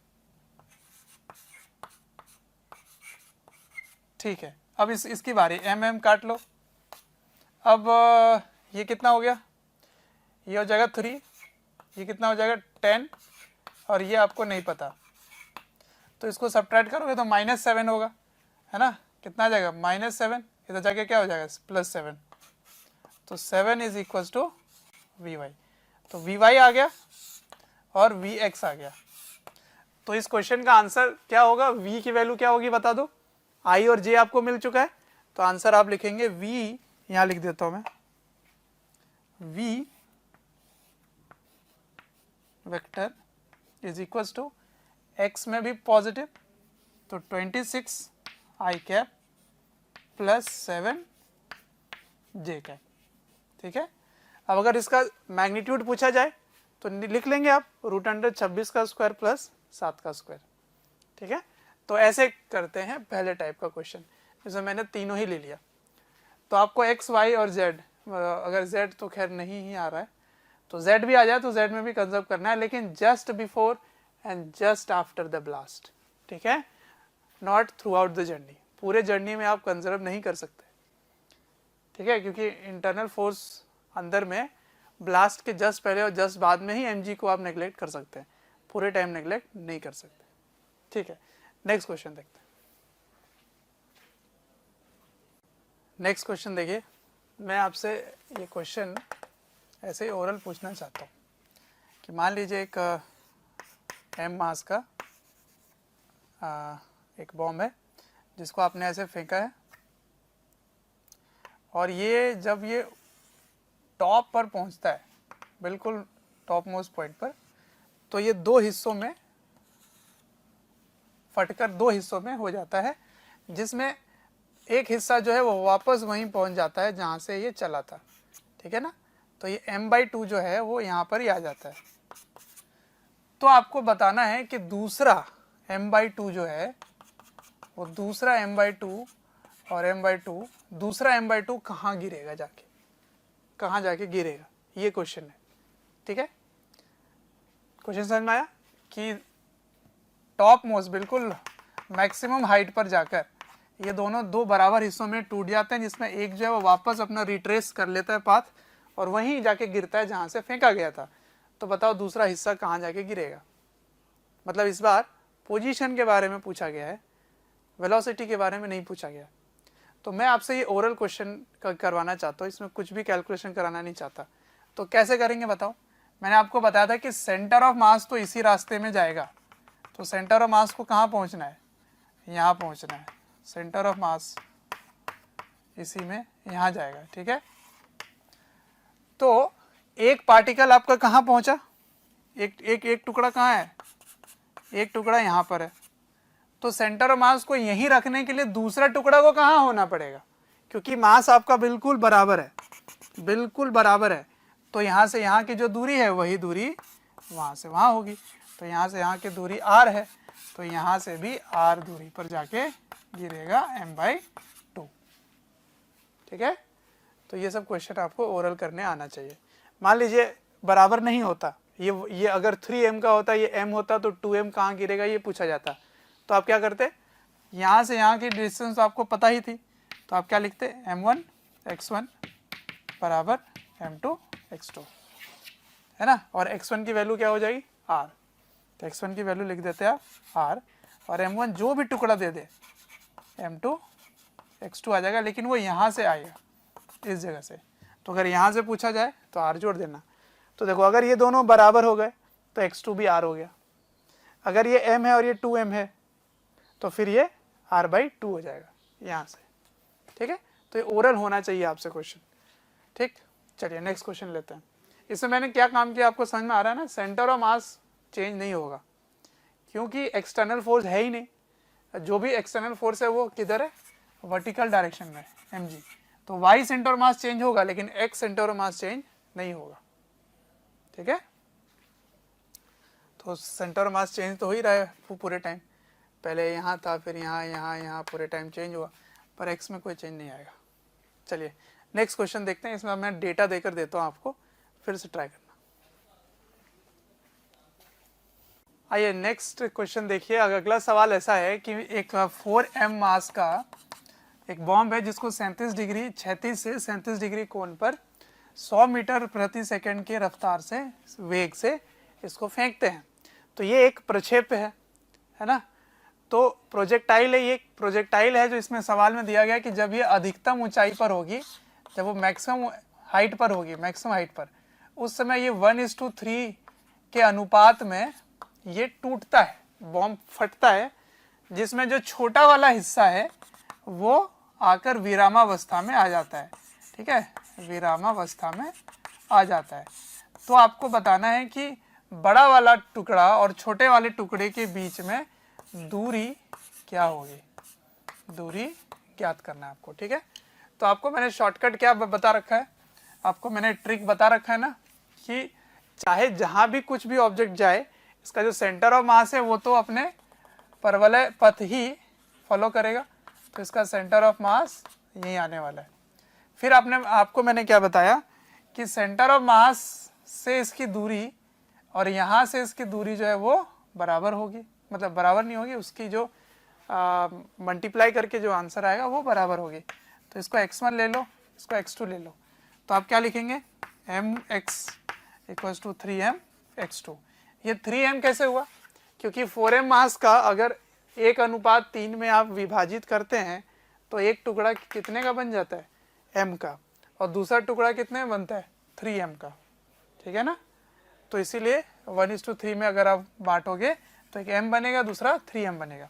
ठीक है, अब इसकी बारी M काट लो। अब ये कितना हो गया, ये हो जाएगा 3, ये कितना हो जाएगा 10, और ये आपको नहीं पता, तो इसको सब्ट्रैक्ट करोगे तो -7 होगा, है ना, कितना आ जाएगा -7, इधर जाके क्या हो जाएगा +7, तो 7 इज इक्वल टू Vy, तो Vy आ गया और Vx आ गया। तो इस क्वेश्चन का आंसर क्या होगा, V की वैल्यू क्या होगी बता दो, I और J आपको मिल चुका है, तो आंसर आप लिखेंगे V, यहाँ लिख देता हूं मैं, V vector is equal to x में भी पॉजिटिव, तो 26 i cap plus 7 j cap. ठीक है, अब अगर इसका मैग्नीट्यूड पूछा जाए तो लिख लेंगे आप √26 का स्क्वायर प्लस 7 का स्क्वायर। ठीक है, तो ऐसे करते हैं पहले टाइप का क्वेश्चन, जिसमें मैंने तीनों ही ले लिया। तो आपको x, y और z, अगर z तो खैर नहीं ही आ रहा है, तो z भी आ जाए तो z में भी कंजर्व करना है, लेकिन just before and just after the blast. ठीक है, not through out the journey, पूरे जर्नी में आप कंजर्व नहीं कर सकते। ठीक है, क्योंकि इंटरनल फोर्स अंदर में ब्लास्ट के जस्ट पहले और जस्ट बाद में ही mg को आप नेग्लेक्ट कर सकते हैं, पूरे टाइम नेग्लेक्ट नहीं कर सकते। ठीक है, नेक्स्ट क्वेश्चन देखते हैं। नेक्स्ट क्वेश्चन देखिए, मैं आपसे ये क्वेश्चन ऐसे ही ओरल पूछना चाहता हूँ कि मान लीजिए एक m मास का एक बॉम्ब है जिसको आपने ऐसे फेंका है, और ये जब ये टॉप पर पहुंचता है, बिल्कुल टॉप मोस्ट पॉइंट पर, तो ये दो हिस्सों में फटकर दो हिस्सों में हो जाता है, जिसमें एक हिस्सा जो है वो वापस वहीं पहुंच जाता है जहां से ये चला था। ठीक है ना, तो ये m/2 जो है वो यहाँ पर ही आ जाता है। तो आपको बताना है कि दूसरा m/2 जो है वो दूसरा m/2 और m/2, दूसरा m/2 कहाँ गिरेगा, जाके कहाँ जाके गिरेगा, ये क्वेश्चन है। ठीक है, क्वेश्चन समझ में आया कि टॉप मोस्ट बिल्कुल मैक्सिमम हाइट पर जाकर ये दोनों दो बराबर हिस्सों में टूट जाते हैं, जिसमें एक जो है वो वापस अपना रिट्रेस कर लेता है पाथ और वहीं जाके गिरता है जहां से फेंका गया था। तो बताओ दूसरा हिस्सा कहाँ जाके गिरेगा। मतलब इस बार पोजीशन के बारे में पूछा गया है, वेलोसिटी के बारे में नहीं पूछा गया। तो मैं आपसे ये ओरल क्वेश्चन करवाना चाहता हूँ, इसमें कुछ भी कैलकुलेशन कराना नहीं चाहता। तो कैसे करेंगे बताओ, मैंने आपको बताया था कि सेंटर ऑफ मास तो इसी रास्ते में जाएगा, तो सेंटर ऑफ मास को कहाँ पहुँचना है, यहाँ पहुँचना है, सेंटर ऑफ मास इसी में यहाँ जाएगा। ठीक है, तो एक पार्टिकल आपका कहाँ पहुँचा, एक टुकड़ा कहाँ है, एक टुकड़ा यहाँ पर है, तो सेंटर ऑफ मास को यहीं रखने के लिए दूसरा टुकड़ा को कहाँ होना पड़ेगा, क्योंकि मास आपका बिल्कुल बराबर है, बिल्कुल बराबर है, तो यहाँ से यहाँ की जो दूरी है वही दूरी वहाँ से वहाँ होगी। तो यहाँ से यहाँ की दूरी r है, तो यहाँ से भी r दूरी पर जाके गिरेगा m/2। ठीक है, तो ये सब क्वेश्चन आपको ओरल करने आना चाहिए। मान लीजिए बराबर नहीं होता, ये अगर 3m का होता, ये m होता, तो 2m कहाँ गिरेगा ये पूछा जाता, तो आप क्या करते, यहाँ से यहाँ की डिस्टेंस आपको पता ही थी, तो आप क्या लिखते m1 x1 बराबर m2 x2। है ना, और x1 की वैल्यू क्या हो जाएगी r, तो x1 की वैल्यू लिख देते हैं आप r, और m1 जो भी टुकड़ा दे दे m2 x2 आ जाएगा, लेकिन वो यहाँ से आएगा इस जगह से, तो अगर यहाँ से पूछा जाए तो r जोड़ देना। तो देखो अगर ये दोनों बराबर हो गए तो x2 भी r हो गया, अगर ये m है और ये 2m है तो फिर ये r/2 हो जाएगा यहाँ से, ठीक है। तो ये ओरल होना चाहिए आपसे क्वेश्चन, ठीक। चलिए नेक्स्ट क्वेश्चन लेते हैं। इसमें मैंने क्या काम किया आपको समझ में आ रहा है ना, सेंटर ऑफ मास चेंज नहीं होगा क्योंकि एक्सटर्नल फोर्स है ही नहीं, जो भी एक्सटर्नल फोर्स है वो किधर है, वर्टिकल डायरेक्शन में mg, तो y centre of mass change होगा लेकिन x centre of mass change नहीं होगा, ठीक है। तो सेंटर ऑफ मास चेंज तो हो ही रहा है पूरे टाइम, पहले यहाँ था फिर यहाँ यहाँ यहाँ पूरे टाइम चेंज हुआ, पर x में कोई चेंज नहीं आएगा। चलिए नेक्स्ट क्वेश्चन देखते हैं, इसमें मैं डेटा देकर देता हूँ आपको, फिर से ट्राई करना। आइए नेक्स्ट क्वेश्चन देखिए। अगला सवाल ऐसा है कि एक 4m मास का एक बॉम्ब है जिसको 37 डिग्री 36 से 37 डिग्री कोण पर 100 मीटर प्रति सेकंड के रफ्तार से वेग से इसको फेंकते हैं। तो ये एक प्रक्षेप है ना, तो प्रोजेक्टाइल है, ये एक प्रोजेक्टाइल है जो इसमें सवाल में दिया गया कि जब ये अधिकतम ऊंचाई पर होगी, जब वो मैक्सिमम हाइट पर होगी, मैक्सिमम हाइट पर, उस समय ये 1:3 के अनुपात में ये टूटता है, बॉम्ब फटता है, जिसमें जो छोटा वाला हिस्सा है वो आकर विरामावस्था में आ जाता है, ठीक है, विरामावस्था में आ जाता है। तो आपको बताना है कि बड़ा वाला टुकड़ा और छोटे वाले टुकड़े के बीच में दूरी क्या होगी, दूरी ज्ञात करना है आपको, ठीक है। तो आपको मैंने शॉर्टकट क्या बता रखा है, आपको मैंने ट्रिक बता रखा है ना कि चाहे जहां भी कुछ भी ऑब्जेक्ट जाए, इसका जो सेंटर ऑफ मास है वो तो अपने परवलय पथ ही फॉलो करेगा, तो इसका सेंटर ऑफ मास यही आने वाला है। फिर आपको मैंने क्या बताया कि सेंटर ऑफ मास से इसकी दूरी और यहाँ से इसकी दूरी जो है वो बराबर होगी, मतलब बराबर नहीं होगी, उसकी जो मल्टीप्लाई करके जो आंसर आएगा वो बराबर होगी। तो इसको x1 ले लो, इसको x2 ले लो, तो आप क्या लिखेंगे, mx = 3m x2। ये 3m कैसे हुआ, क्योंकि 4m मास का अगर 1:3 में आप विभाजित करते हैं तो एक टुकड़ा कितने का बन जाता है, m का, और दूसरा टुकड़ा कितने में बनता है, 3m का, ठीक है ना। तो इसीलिए 1:3 में अगर आप बांटोगे तो एक m बनेगा, दूसरा 3m बनेगा।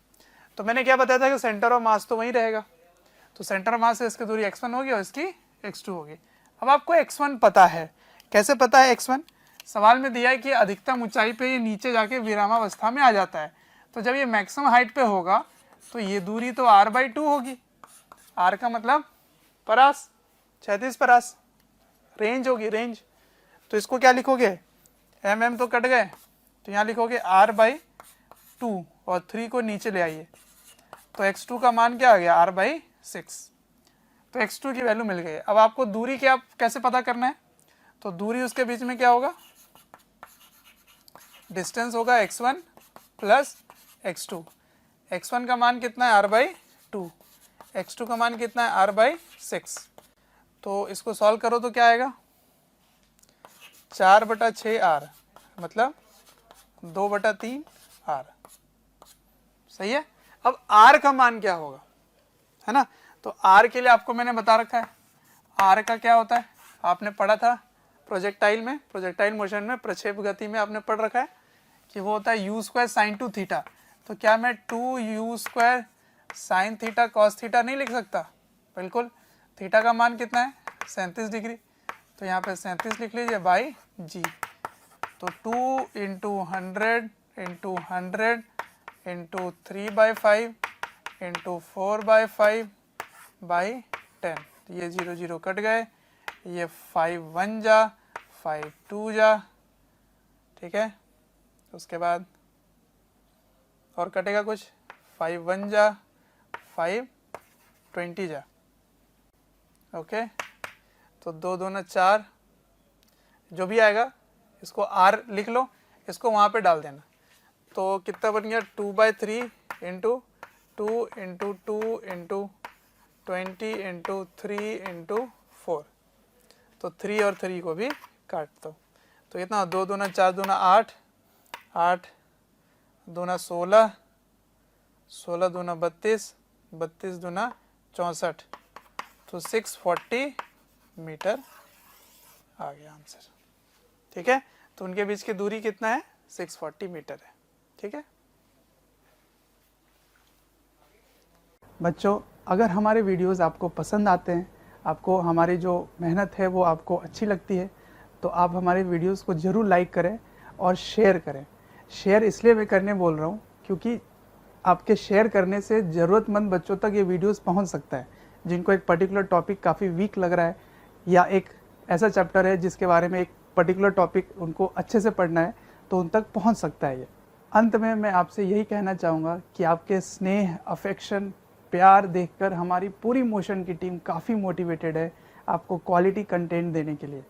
तो मैंने क्या बताया था कि सेंटर ऑफ मास तो वही रहेगा, तो सेंटर ऑफ मास से इसकी दूरी x1 होगी और इसकी x2 होगी। अब आपको x1 पता है, कैसे पता है x1, सवाल में दिया है कि अधिकतम ऊंचाई पे ये नीचे जाके विरामावस्था में आ जाता है, तो जब ये मैक्सिमम हाइट पे होगा तो ये दूरी तो r/2 होगी, r का मतलब परास, 36 परास, रेंज होगी, रेंज। तो इसको क्या लिखोगे, mm तो कट गए, तो यहाँ लिखोगे r/2 और 3 को नीचे ले आइए, तो x2 का मान क्या आ गया, r/6, तो x2 की वैल्यू मिल गई। अब आपको दूरी क्या कैसे पता करना है, तो दूरी उसके बीच में क्या होगा, डिस्टेंस होगा x1 प्लस x2, x1 का मान कितना है, r/2, x2 का मान कितना है, r/6। तो इसको सॉल्व करो तो क्या आएगा, 4/6r, मतलब 2/3r, सही है। अब r का मान क्या होगा, है ना, तो r के लिए आपको मैंने बता रखा है, r का क्या होता है, आपने पढ़ा था प्रोजेक्टाइल में, प्रोजेक्टाइल मोशन में, प्रक्षेप गति में आपने पढ़ रखा है कि वो होता है u² sin 2θ। तो क्या मैं 2u² sin θ cos θ नहीं लिख सकता, बिल्कुल, थीटा का मान कितना है, 37 डिग्री, तो यहाँ पे 37 लिख लीजिए बाई g। तो 2 × 100 × 100 × 3/5 × 4/5 बाई 10, ये 0 0 कट गए, ये 5 1 जा, 5 2 जा, ठीक है। उसके बाद और कटेगा कुछ, 5 1 जा, 5 20 जा, ओके। तो 2 2 4, जो भी आएगा इसको r लिख लो, इसको वहाँ पे डाल देना, तो कितना बन गया, 2/3 × 2 × 2 × 20 × 3 × 4, तो 3 और 3 को भी काट दो, तो कितना 2 दूना 4 दूना 8, 8 दूना 16, 16 दूना 32, 32 दूना 64, तो 640 मीटर आ गया आंसर। ठीक है, तो उनके बीच की दूरी कितना है, 640 मीटर है। ठीक है बच्चों, अगर हमारे वीडियोस आपको पसंद आते हैं, आपको हमारी जो मेहनत है वो आपको अच्छी लगती है, तो आप हमारे वीडियोस को ज़रूर लाइक करें और शेयर करें। शेयर इसलिए मैं करने बोल रहा हूँ क्योंकि आपके शेयर करने से ज़रूरतमंद बच्चों तक ये वीडियोस पहुँच सकता है, जिनको एक पर्टिकुलर टॉपिक काफ़ी वीक लग रहा है या एक ऐसा चैप्टर है जिसके बारे में एक पर्टिकुलर टॉपिक उनको अच्छे से पढ़ना है, तो उन तक पहुँच सकता है ये। अंत में मैं आपसे यही कहना चाहूँगा कि आपके स्नेह, अफेक्शन, प्यार देखकर हमारी पूरी मोशन की टीम काफ़ी मोटिवेटेड है आपको क्वालिटी कंटेंट देने के लिए।